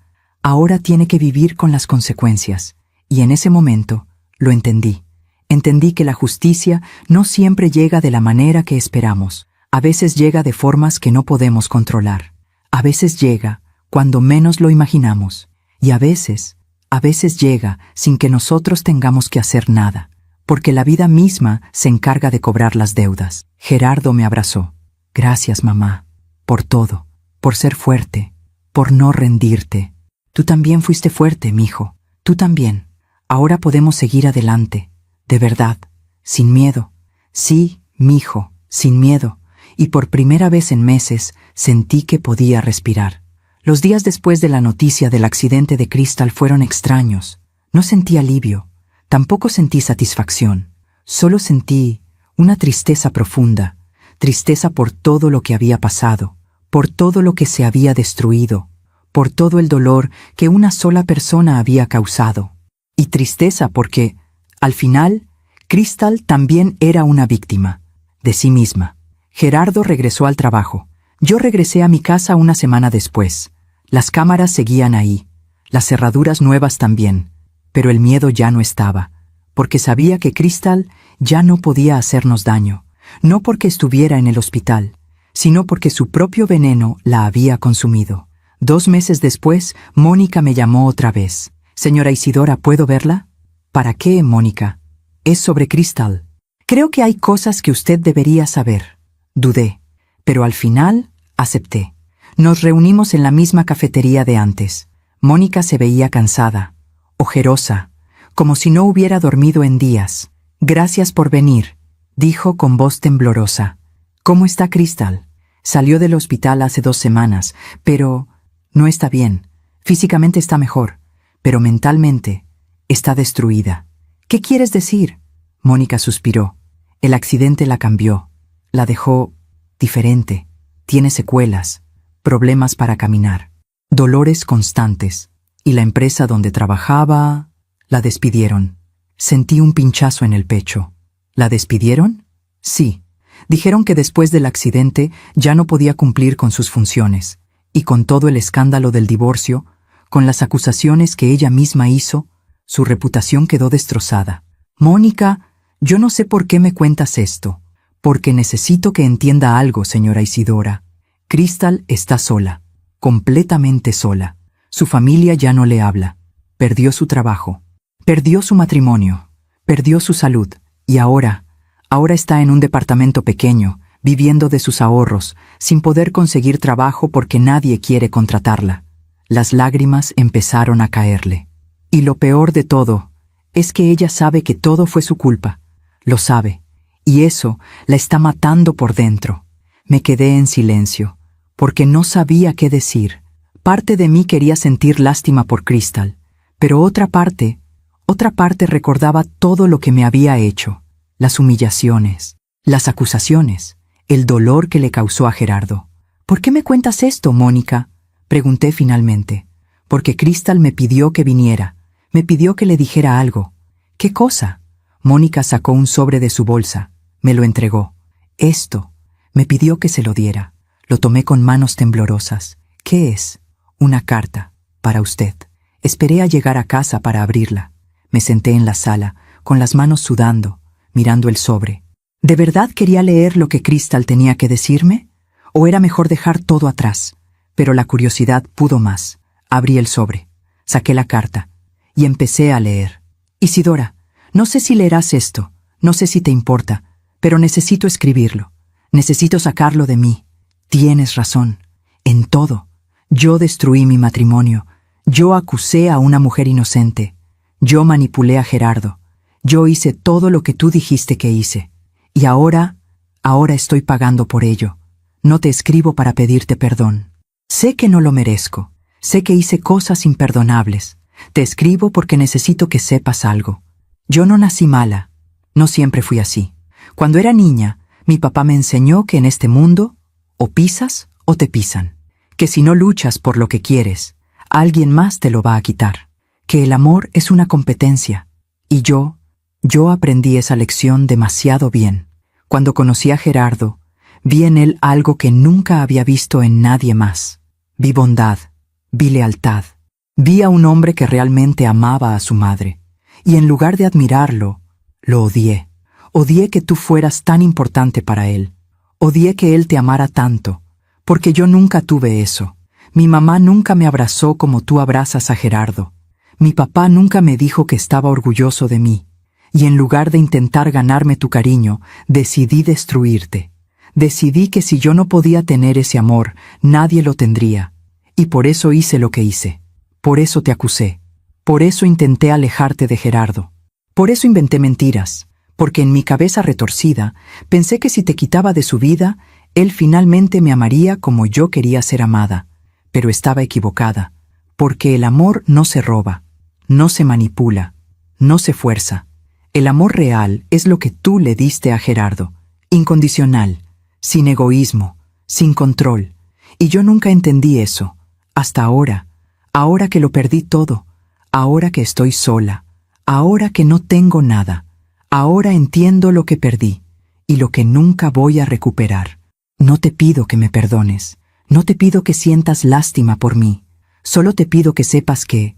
tiene que vivir con las consecuencias. Y en ese momento lo entendí. Entendí que la justicia no siempre llega de la manera que esperamos. A veces llega de formas que no podemos controlar. A veces llega cuando menos lo imaginamos. Y a veces llega sin que nosotros tengamos que hacer nada, porque la vida misma se encarga de cobrar las deudas. Gerardo me abrazó. «Gracias, mamá, por todo, por ser fuerte, por no rendirte. Tú también fuiste fuerte, mijo. Tú también. Ahora podemos seguir adelante, de verdad, sin miedo. Sí, mijo, sin miedo». Y por primera vez en meses sentí que podía respirar. Los días después de la noticia del accidente de Crystal fueron extraños. No sentí alivio, tampoco sentí satisfacción. Solo sentí una tristeza profunda, tristeza por todo lo que había pasado, por todo lo que se había destruido, por todo el dolor que una sola persona había causado. Y tristeza porque, al final, Crystal también era una víctima de sí misma. Gerardo regresó al trabajo. Yo regresé a mi casa una semana después. Las cámaras seguían ahí, las cerraduras nuevas también, pero el miedo ya no estaba, porque sabía que Crystal ya no podía hacernos daño, no porque estuviera en el hospital, sino porque su propio veneno la había consumido. 2 meses después, Mónica me llamó otra vez. «Señora Isidora, ¿puedo verla?» «¿Para qué, Mónica?» «Es sobre Crystal. Creo que hay cosas que usted debería saber». Dudé, pero al final acepté. Nos reunimos en la misma cafetería de antes. Mónica se veía cansada, ojerosa, como si no hubiera dormido en días. «Gracias por venir», dijo con voz temblorosa. «¿Cómo está Crystal?» «Salió del hospital hace 2 semanas, pero no está bien. Físicamente está mejor, pero mentalmente está destruida». «¿Qué quieres decir?». Mónica suspiró. «El accidente la cambió. La dejó diferente. Tiene secuelas, problemas para caminar, dolores constantes. Y la empresa donde trabajaba, la despidieron». Sentí un pinchazo en el pecho. «¿La despidieron?». «Sí. Dijeron que después del accidente ya no podía cumplir con sus funciones. Y con todo el escándalo del divorcio, con las acusaciones que ella misma hizo, su reputación quedó destrozada». «Mónica, yo no sé por qué me cuentas esto. Porque necesito que entienda algo, señora Isidora. Crystal está sola, completamente sola. Su familia ya no le habla. perdió su trabajo, perdió su matrimonio, perdió su salud, y ahora está en un departamento pequeño, viviendo de sus ahorros, sin poder conseguir trabajo porque nadie quiere contratarla. Las lágrimas empezaron a caerle. Y lo peor de todo es que ella sabe que todo fue su culpa. Lo sabe, y eso la está matando por dentro. Me quedé en silencio, porque no sabía qué decir. Parte de mí quería sentir lástima por Crystal, pero otra parte recordaba todo lo que me había hecho, las humillaciones, las acusaciones, el dolor que le causó a Gerardo. ¿Por qué me cuentas esto, Mónica?, pregunté finalmente. Porque Crystal me pidió que viniera, me pidió que le dijera algo. ¿Qué cosa? Mónica sacó un sobre de su bolsa, me lo entregó. Esto, me pidió que se lo diera. Lo tomé con manos temblorosas. ¿Qué es? Una carta, para usted. Esperé a llegar a casa para abrirla. Me senté en la sala, con las manos sudando, mirando el sobre. ¿De verdad quería leer lo que Crystal tenía que decirme? ¿O era mejor dejar todo atrás? Pero la curiosidad pudo más. Abrí el sobre, saqué la carta, y empecé a leer. Isidora, no sé si leerás esto, no sé si te importa, pero necesito escribirlo. Necesito sacarlo de mí. Tienes razón. En todo. Yo destruí mi matrimonio. Yo acusé a una mujer inocente. Yo manipulé a Gerardo. Yo hice todo lo que tú dijiste que hice. Y ahora estoy pagando por ello. No te escribo para pedirte perdón. Sé que no lo merezco. Sé que hice cosas imperdonables. Te escribo porque necesito que sepas algo. Yo no nací mala. No siempre fui así. Cuando era niña, mi papá me enseñó que en este mundo, o pisas o te pisan. Que si no luchas por lo que quieres, alguien más te lo va a quitar. Que el amor es una competencia. Y yo aprendí esa lección demasiado bien. Cuando conocí a Gerardo, vi en él algo que nunca había visto en nadie más. Vi bondad, vi lealtad. Vi a un hombre que realmente amaba a su madre. Y en lugar de admirarlo, lo odié. Odié que tú fueras tan importante para él. Odié que él te amara tanto. Porque yo nunca tuve eso. Mi mamá nunca me abrazó como tú abrazas a Gerardo. Mi papá nunca me dijo que estaba orgulloso de mí. Y en lugar de intentar ganarme tu cariño, decidí destruirte. Decidí que si yo no podía tener ese amor, nadie lo tendría. Y por eso hice lo que hice. Por eso te acusé. Por eso intenté alejarte de Gerardo. Por eso inventé mentiras. Porque en mi cabeza retorcida, pensé que si te quitaba de su vida, él finalmente me amaría como yo quería ser amada. Pero estaba equivocada. Porque el amor no se roba, no se manipula, no se fuerza. El amor real es lo que tú le diste a Gerardo. Incondicional, sin egoísmo, sin control. Y yo nunca entendí eso. Hasta ahora. Ahora que lo perdí todo. Ahora que estoy sola. Ahora que no tengo nada. Ahora entiendo lo que perdí y lo que nunca voy a recuperar. No te pido que me perdones. No te pido que sientas lástima por mí. Solo te pido que sepas que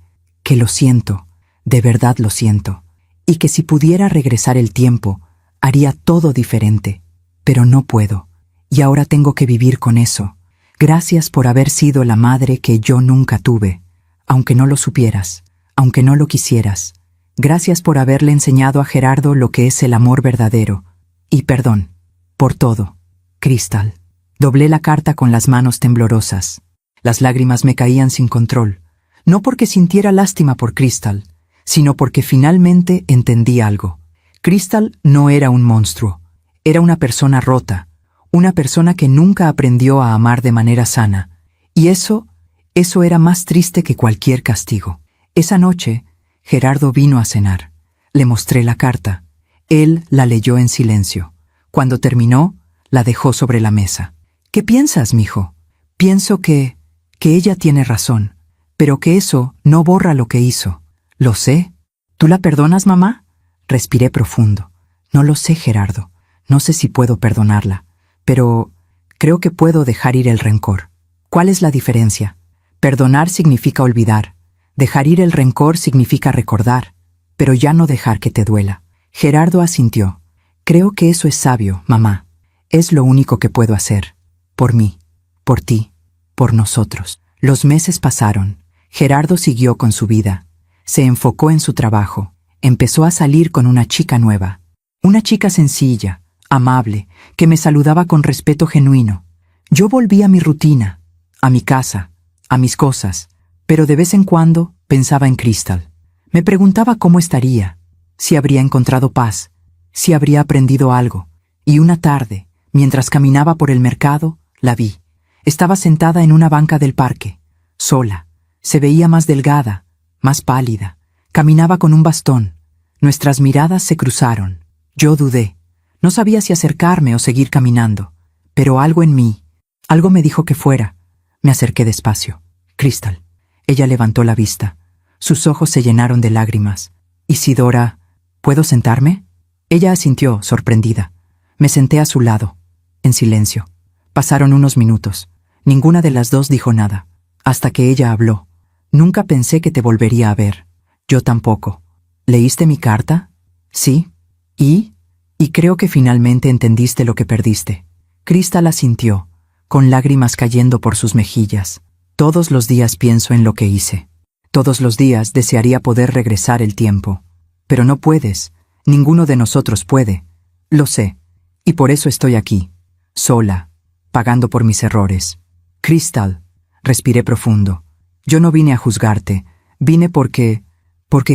lo siento. De verdad lo siento. Y que si pudiera regresar el tiempo, haría todo diferente. Pero no puedo. Y ahora tengo que vivir con eso. Gracias por haber sido la madre que yo nunca tuve. Aunque no lo supieras, aunque no lo quisieras. Gracias por haberle enseñado a Gerardo lo que es el amor verdadero. Y perdón. Por todo. Crystal. Doblé la carta con las manos temblorosas. Las lágrimas me caían sin control. No porque sintiera lástima por Crystal, sino porque finalmente entendí algo. Crystal no era un monstruo. Era una persona rota. Una persona que nunca aprendió a amar de manera sana. Y eso era más triste que cualquier castigo. Esa noche, Gerardo vino a cenar. Le mostré la carta. Él la leyó en silencio. Cuando terminó, la dejó sobre la mesa. ¿Qué piensas, mijo? Pienso que ella tiene razón, pero que eso no borra lo que hizo. Lo sé. ¿Tú la perdonas, mamá? Respiré profundo. No lo sé, Gerardo. No sé si puedo perdonarla, pero creo que puedo dejar ir el rencor. ¿Cuál es la diferencia? Perdonar significa olvidar. Dejar ir el rencor significa recordar, pero ya no dejar que te duela. Gerardo asintió. Creo que eso es sabio, mamá. Es lo único que puedo hacer. Por mí, por ti, por nosotros. Los meses pasaron. Gerardo siguió con su vida. Se enfocó en su trabajo. Empezó a salir con una chica nueva. Una chica sencilla, amable, que me saludaba con respeto genuino. Yo volví a mi rutina, a mi casa, a mis cosas, pero de vez en cuando pensaba en Crystal. Me preguntaba cómo estaría, si habría encontrado paz, si habría aprendido algo. Y una tarde, mientras caminaba por el mercado, la vi. Estaba sentada en una banca del parque, sola. Se veía más delgada, más pálida. Caminaba con un bastón. Nuestras miradas se cruzaron. Yo dudé. No sabía si acercarme o seguir caminando. Pero algo en mí, algo me dijo que fuera. Me acerqué despacio. Crystal. Ella levantó la vista. Sus ojos se llenaron de lágrimas. Isidora, ¿puedo sentarme? Ella asintió, sorprendida. Me senté a su lado, en silencio. Pasaron unos minutos. Ninguna de las dos dijo nada, hasta que ella habló. Nunca pensé que te volvería a ver. Yo tampoco. ¿Leíste mi carta? Sí. ¿Y? Y creo que finalmente entendiste lo que perdiste. Crystal asintió, con lágrimas cayendo por sus mejillas. Todos los días pienso en lo que hice. Todos los días desearía poder regresar el tiempo. Pero no puedes. Ninguno de nosotros puede. Lo sé. Y por eso estoy aquí, sola, pagando por mis errores. Crystal, respiré profundo. Yo no vine a juzgarte. Vine porque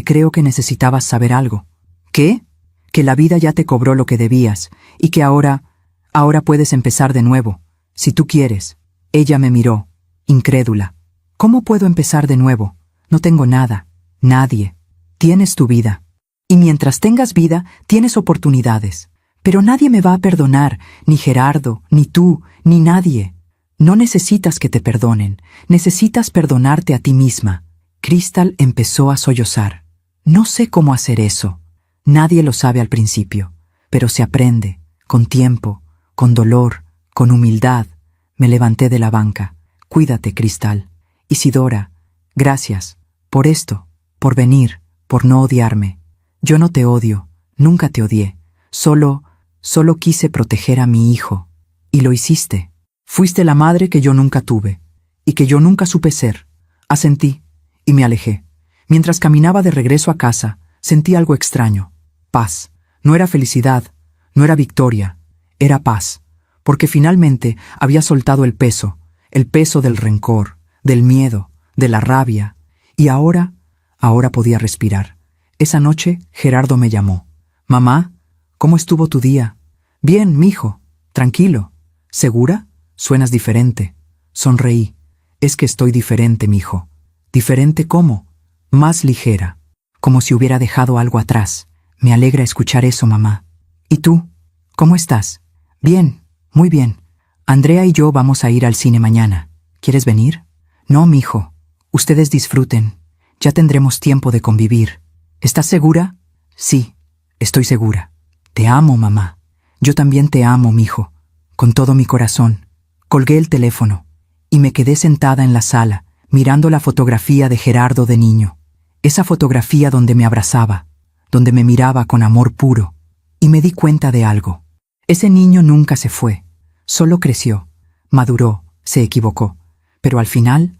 creo que necesitabas saber algo. ¿Qué? Que la vida ya te cobró lo que debías, y que ahora puedes empezar de nuevo, si tú quieres. Ella me miró, incrédula. ¿Cómo puedo empezar de nuevo? No tengo nada, nadie. Tienes tu vida. Y mientras tengas vida, tienes oportunidades. Pero nadie me va a perdonar, ni Gerardo, ni tú, ni nadie. No necesitas que te perdonen, necesitas perdonarte a ti misma. Crystal empezó a sollozar. No sé cómo hacer eso. Nadie lo sabe al principio, pero se aprende, con tiempo, con dolor, con humildad. Me levanté de la banca. Cuídate, Crystal. Isidora, gracias, por esto, por venir, por no odiarme. Yo no te odio, nunca te odié. Solo quise proteger a mi hijo. Y lo hiciste. Fuiste la madre que yo nunca tuve, y que yo nunca supe ser. Asentí, y me alejé. Mientras caminaba de regreso a casa, sentí algo extraño. Paz. No era felicidad, no era victoria, era paz. Porque finalmente había soltado el peso del rencor, del miedo, de la rabia. Y ahora podía respirar. Esa noche, Gerardo me llamó. «Mamá, ¿cómo estuvo tu día?» «Bien, mijo, tranquilo». «¿Segura? Suenas diferente». Sonreí. «Es que estoy diferente, mijo». «¿Diferente cómo?» «Más ligera, como si hubiera dejado algo atrás». «Me alegra escuchar eso, mamá». «¿Y tú? ¿Cómo estás?» «Bien, muy bien. Andrea y yo vamos a ir al cine mañana. ¿Quieres venir?» «No, mijo. Ustedes disfruten. Ya tendremos tiempo de convivir». «¿Estás segura?» «Sí, estoy segura». «Te amo, mamá». «Yo también te amo, mijo. Con todo mi corazón». Colgué el teléfono y me quedé sentada en la sala, mirando la fotografía de Gerardo de niño. Esa fotografía donde me abrazaba, donde me miraba con amor puro. Y me di cuenta de algo. Ese niño nunca se fue. Solo creció, maduró, se equivocó. Pero al final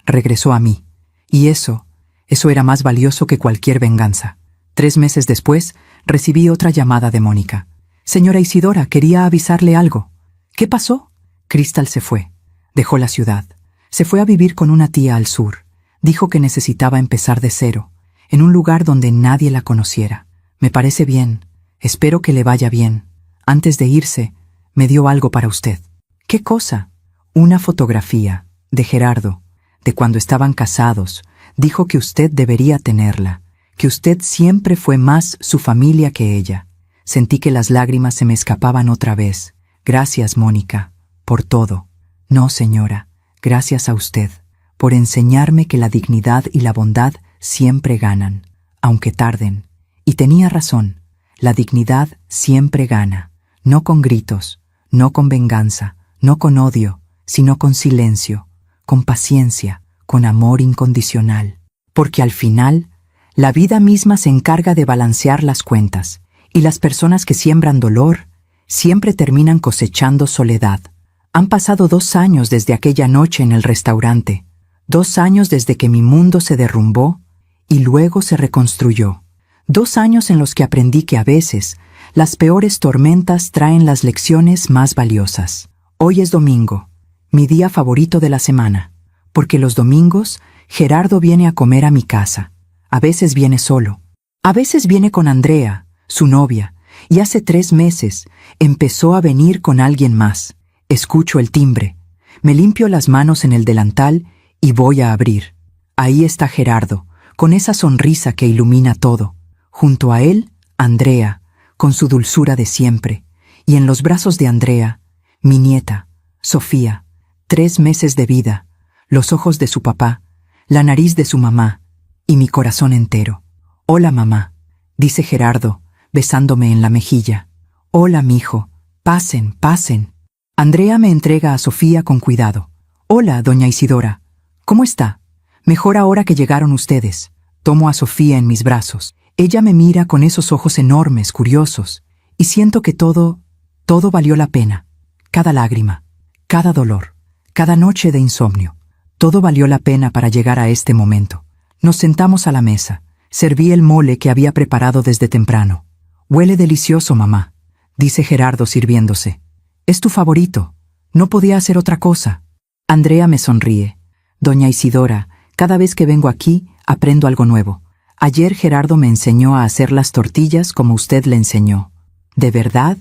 regresó a mí. Y eso era más valioso que cualquier venganza. 3 meses después, recibí otra llamada de Mónica. «Señora Isidora, quería avisarle algo». «¿Qué pasó?» Crystal se fue. Dejó la ciudad. Se fue a vivir con una tía al sur. Dijo que necesitaba empezar de cero, en un lugar donde nadie la conociera. «Me parece bien. Espero que le vaya bien. Antes de irse, me dio algo para usted». «¿Qué cosa?» «Una fotografía de Gerardo, de cuando estaban casados. Dijo que usted debería tenerla, que usted siempre fue más su familia que ella». Sentí que las lágrimas se me escapaban otra vez. «Gracias, Mónica, por todo». «No, señora, gracias a usted, por enseñarme que la dignidad y la bondad siempre ganan, aunque tarden». Y tenía razón, la dignidad siempre gana, no con gritos, no con venganza, no con odio, sino con silencio, con paciencia, con amor incondicional. Porque al final, la vida misma se encarga de balancear las cuentas, y las personas que siembran dolor siempre terminan cosechando soledad. Han pasado 2 años desde aquella noche en el restaurante, 2 años desde que mi mundo se derrumbó y luego se reconstruyó. 2 años en los que aprendí que a veces las peores tormentas traen las lecciones más valiosas. Hoy es domingo, mi día favorito de la semana, porque los domingos Gerardo viene a comer a mi casa. A veces viene solo, a veces viene con Andrea, su novia, y hace 3 meses empezó a venir con alguien más. Escucho el timbre, me limpio las manos en el delantal y voy a abrir. Ahí está Gerardo, con esa sonrisa que ilumina todo. Junto a él, Andrea, con su dulzura de siempre, y en los brazos de Andrea, mi nieta, Sofía, 3 meses de vida, los ojos de su papá, la nariz de su mamá, y mi corazón entero. Hola, mamá, dice Gerardo, besándome en la mejilla. Hola, mijo, pasen, pasen. Andrea me entrega a Sofía con cuidado. Hola, doña Isidora, ¿cómo está? Mejor ahora que llegaron ustedes. Tomo a Sofía en mis brazos. Ella me mira con esos ojos enormes, curiosos, y siento que todo valió la pena. Cada lágrima, cada dolor, cada noche de insomnio. Todo valió la pena para llegar a este momento. Nos sentamos a la mesa. Serví el mole que había preparado desde temprano. Huele delicioso, mamá, dice Gerardo sirviéndose. Es tu favorito. No podía hacer otra cosa. Andrea me sonríe. Doña Isidora, cada vez que vengo aquí, aprendo algo nuevo. Ayer Gerardo me enseñó a hacer las tortillas como usted le enseñó. ¿De verdad?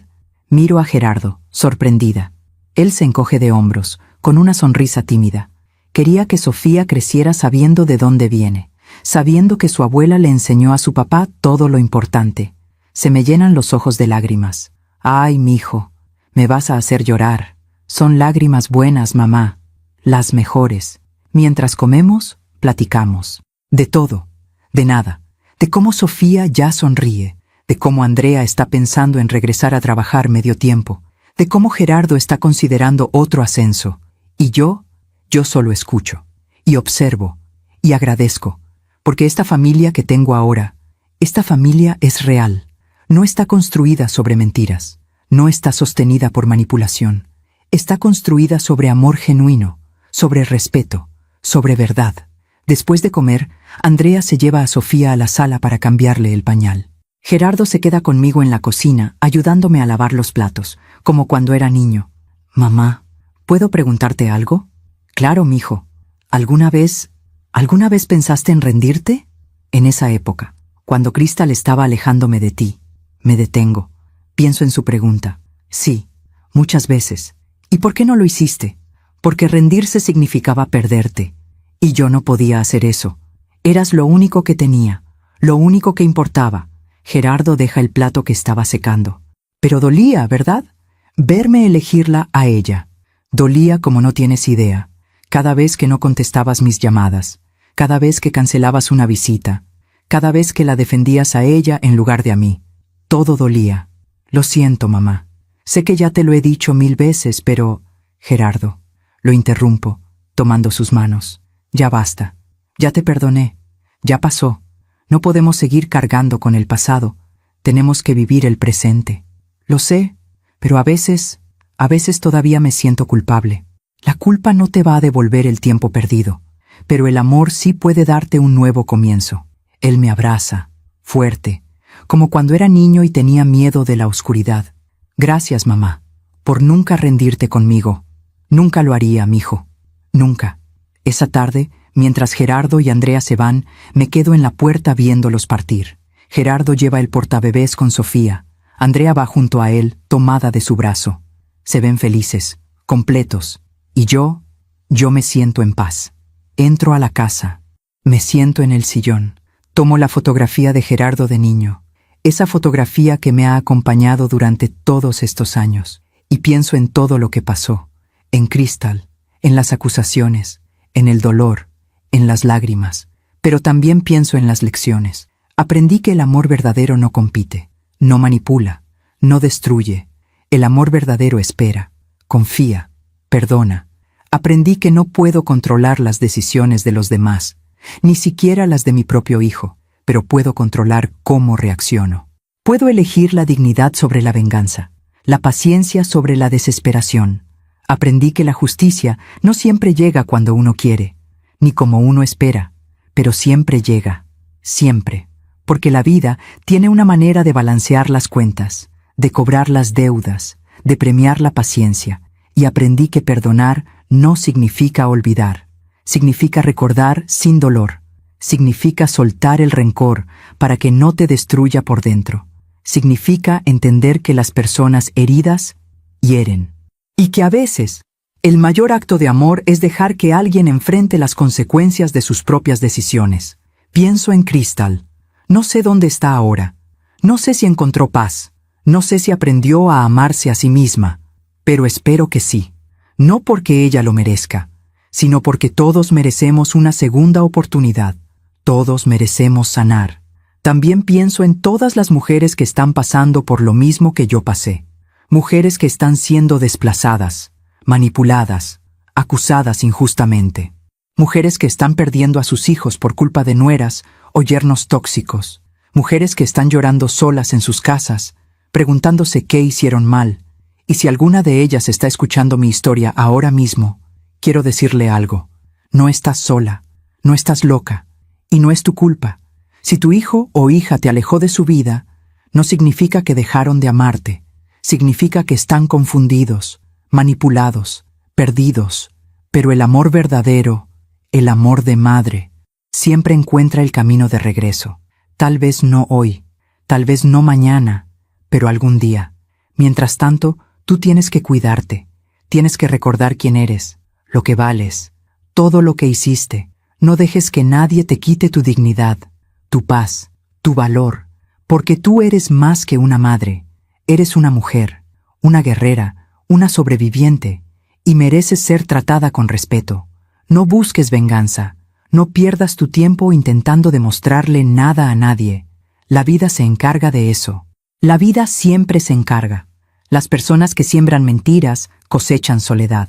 Miro a Gerardo, sorprendida. Él se encoge de hombros, con una sonrisa tímida. Quería que Sofía creciera sabiendo de dónde viene, sabiendo que su abuela le enseñó a su papá todo lo importante. Se me llenan los ojos de lágrimas. Ay, mijo, me vas a hacer llorar. Son lágrimas buenas, mamá, las mejores. Mientras comemos, platicamos. De todo, de nada, de cómo Sofía ya sonríe, de cómo Andrea está pensando en regresar a trabajar medio tiempo, de cómo Gerardo está considerando otro ascenso. Y yo solo escucho, y observo, y agradezco, porque esta familia que tengo ahora, esta familia es real, no está construida sobre mentiras, no está sostenida por manipulación, está construida sobre amor genuino, sobre respeto, sobre verdad. Después de comer, Andrea se lleva a Sofía a la sala para cambiarle el pañal. Gerardo se queda conmigo en la cocina, ayudándome a lavar los platos, como cuando era niño. Mamá, ¿puedo preguntarte algo? Claro, mijo. ¿Alguna vez pensaste en rendirte? En esa época, cuando Cristal estaba alejándome de ti, me detengo. Pienso en su pregunta. Sí, muchas veces. ¿Y por qué no lo hiciste? Porque rendirse significaba perderte. Y yo no podía hacer eso. Eras lo único que tenía, lo único que importaba. Gerardo deja el plato que estaba secando. Pero dolía, ¿verdad? Verme elegirla a ella. Dolía como no tienes idea. Cada vez que no contestabas mis llamadas, cada vez que cancelabas una visita, cada vez que la defendías a ella en lugar de a mí. Todo dolía. Lo siento, mamá. Sé que ya te lo he dicho 1000 veces, pero... Gerardo, lo interrumpo, tomando sus manos. Ya basta. Ya te perdoné. Ya pasó. No podemos seguir cargando con el pasado. Tenemos que vivir el presente. Lo sé, pero a veces todavía me siento culpable. La culpa no te va a devolver el tiempo perdido, pero el amor sí puede darte un nuevo comienzo. Él me abraza, fuerte, como cuando era niño y tenía miedo de la oscuridad. Gracias, mamá, por nunca rendirte conmigo. Nunca lo haría, mijo. Nunca. Esa tarde, mientras Gerardo y Andrea se van, me quedo en la puerta viéndolos partir. Gerardo lleva el portabebés con Sofía. Andrea va junto a él, tomada de su brazo. Se ven felices, completos. Y yo me siento en paz. Entro a la casa. Me siento en el sillón. Tomo la fotografía de Gerardo de niño. Esa fotografía que me ha acompañado durante todos estos años. Y pienso en todo lo que pasó. En Cristal, en las acusaciones, en el dolor, en las lágrimas. Pero también pienso en las lecciones. Aprendí que el amor verdadero no compite, no manipula, no destruye. El amor verdadero espera, confía, perdona. Aprendí que no puedo controlar las decisiones de los demás, ni siquiera las de mi propio hijo, pero puedo controlar cómo reacciono. Puedo elegir la dignidad sobre la venganza, la paciencia sobre la desesperación. Aprendí que la justicia no siempre llega cuando uno quiere, ni como uno espera, pero siempre llega, siempre, porque la vida tiene una manera de balancear las cuentas, de cobrar las deudas, de premiar la paciencia, y aprendí que perdonar no significa olvidar, significa recordar sin dolor, significa soltar el rencor para que no te destruya por dentro, significa entender que las personas heridas hieren, y que a veces el mayor acto de amor es dejar que alguien enfrente las consecuencias de sus propias decisiones. Pienso en Crystal. No sé dónde está ahora. No sé si encontró paz. No sé si aprendió a amarse a sí misma. Pero espero que sí. No porque ella lo merezca, sino porque todos merecemos una segunda oportunidad. Todos merecemos sanar. También pienso en todas las mujeres que están pasando por lo mismo que yo pasé. Mujeres que están siendo desplazadas, manipuladas, acusadas injustamente. Mujeres que están perdiendo a sus hijos por culpa de nueras o yernos tóxicos. Mujeres que están llorando solas en sus casas, preguntándose qué hicieron mal. Y si alguna de ellas está escuchando mi historia ahora mismo, quiero decirle algo. No estás sola, no estás loca, y no es tu culpa. Si tu hijo o hija te alejó de su vida, no significa que dejaron de amarte. Significa que están confundidos, manipulados, perdidos, pero el amor verdadero, el amor de madre, siempre encuentra el camino de regreso. Tal vez no hoy, tal vez no mañana, pero algún día. Mientras tanto, tú tienes que cuidarte, tienes que recordar quién eres, lo que vales, todo lo que hiciste. No dejes que nadie te quite tu dignidad, tu paz, tu valor, porque tú eres más que una madre, eres una mujer, una guerrera, una sobreviviente, y mereces ser tratada con respeto. No busques venganza, no pierdas tu tiempo intentando demostrarle nada a nadie. La vida se encarga de eso. La vida siempre se encarga. Las personas que siembran mentiras cosechan soledad.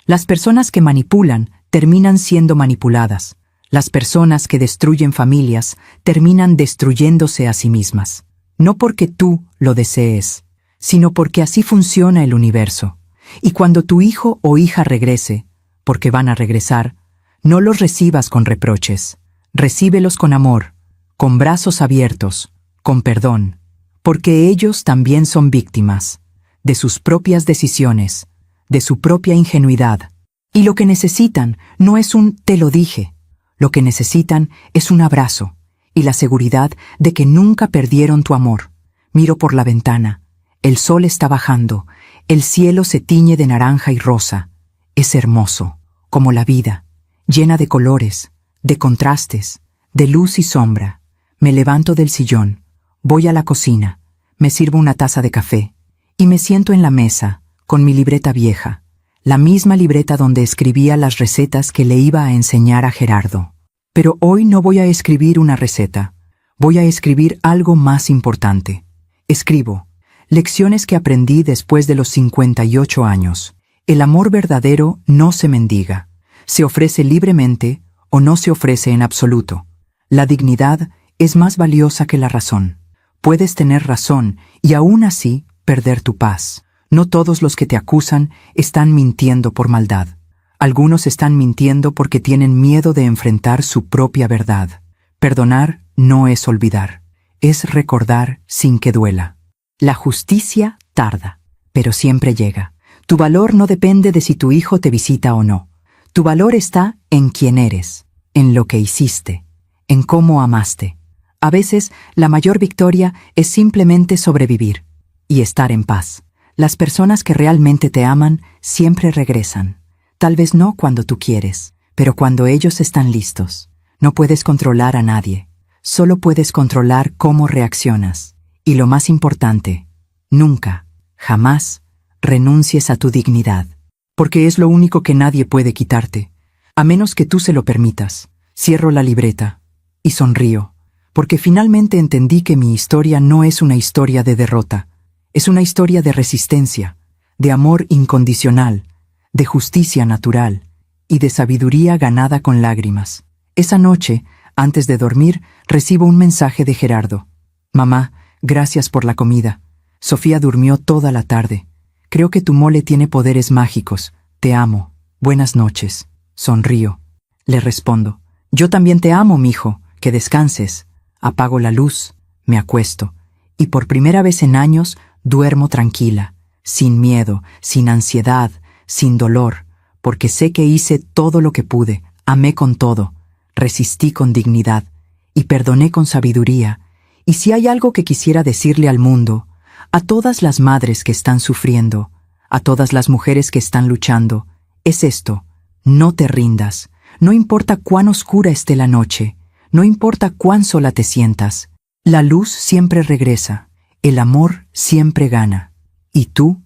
Las personas que manipulan terminan siendo manipuladas. Las personas que destruyen familias terminan destruyéndose a sí mismas. No porque tú lo desees, sino porque así funciona el universo. Y cuando tu hijo o hija regrese, porque van a regresar, no los recibas con reproches. Recíbelos con amor, con brazos abiertos, con perdón, porque ellos también son víctimas de sus propias decisiones, de su propia ingenuidad. Y lo que necesitan no es un «te lo dije», lo que necesitan es un abrazo y la seguridad de que nunca perdieron tu amor. Miro por la ventana. El sol está bajando, el cielo se tiñe de naranja y rosa. Es hermoso, como la vida, llena de colores, de contrastes, de luz y sombra. Me levanto del sillón, voy a la cocina, me sirvo una taza de café y me siento en la mesa con mi libreta vieja, la misma libreta donde escribía las recetas que le iba a enseñar a Gerardo. Pero hoy no voy a escribir una receta, voy a escribir algo más importante. Escribo lecciones que aprendí después de los 58 años. El amor verdadero no se mendiga, se ofrece libremente o no se ofrece en absoluto. La dignidad es más valiosa que la razón. Puedes tener razón y aún así perder tu paz. No todos los que te acusan están mintiendo por maldad. Algunos están mintiendo porque tienen miedo de enfrentar su propia verdad. Perdonar no es olvidar, es recordar sin que duela. La justicia tarda, pero siempre llega. Tu valor no depende de si tu hijo te visita o no. Tu valor está en quién eres, en lo que hiciste, en cómo amaste. A veces, la mayor victoria es simplemente sobrevivir y estar en paz. Las personas que realmente te aman siempre regresan. Tal vez no cuando tú quieres, pero cuando ellos están listos. No puedes controlar a nadie, solo puedes controlar cómo reaccionas. Y lo más importante, nunca, jamás, renuncies a tu dignidad, porque es lo único que nadie puede quitarte, a menos que tú se lo permitas. Cierro la libreta y sonrío, porque finalmente entendí que mi historia no es una historia de derrota, es una historia de resistencia, de amor incondicional, de justicia natural y de sabiduría ganada con lágrimas. Esa noche, antes de dormir, recibo un mensaje de Gerardo. Mamá, gracias por la comida. Sofía durmió toda la tarde. Creo que tu mole tiene poderes mágicos. Te amo. Buenas noches. Sonrío. Le respondo. Yo también te amo, mijo. Que descanses. apago la luz, me acuesto, y por primera vez en años duermo tranquila, sin miedo, sin ansiedad, sin dolor, porque sé que hice todo lo que pude, amé con todo, resistí con dignidad, y perdoné con sabiduría. Y si hay algo que quisiera decirle al mundo, a todas las madres que están sufriendo, a todas las mujeres que están luchando, es esto: no te rindas, no importa cuán oscura esté la noche, no importa cuán sola te sientas, la luz siempre regresa, el amor siempre gana. Y tú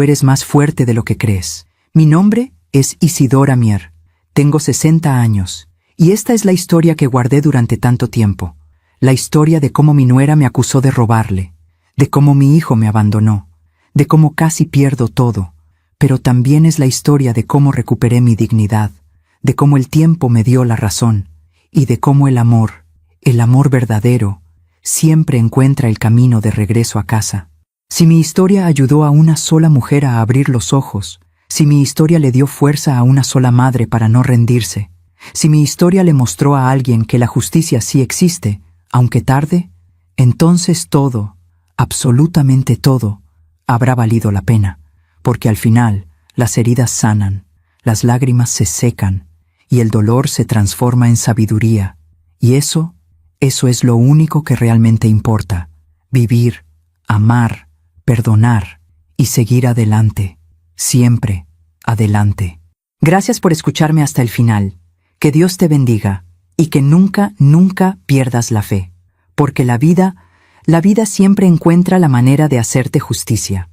eres más fuerte de lo que crees. Mi nombre es Isidora Mier, tengo 60 años, y esta es la historia que guardé durante tanto tiempo. La historia de cómo mi nuera me acusó de robarle, de cómo mi hijo me abandonó, de cómo casi pierdo todo, pero también es la historia de cómo recuperé mi dignidad, de cómo el tiempo me dio la razón, y de cómo el amor verdadero, siempre encuentra el camino de regreso a casa. Si mi historia ayudó a una sola mujer a abrir los ojos, si mi historia le dio fuerza a una sola madre para no rendirse, si mi historia le mostró a alguien que la justicia sí existe, aunque tarde, entonces todo, absolutamente todo, habrá valido la pena, porque al final las heridas sanan, las lágrimas se secan, y el dolor se transforma en sabiduría, y eso es lo único que realmente importa: vivir, amar, perdonar y seguir adelante, siempre adelante. Gracias por escucharme hasta el final. Que Dios te bendiga y que nunca, nunca pierdas la fe, porque la vida siempre encuentra la manera de hacerte justicia.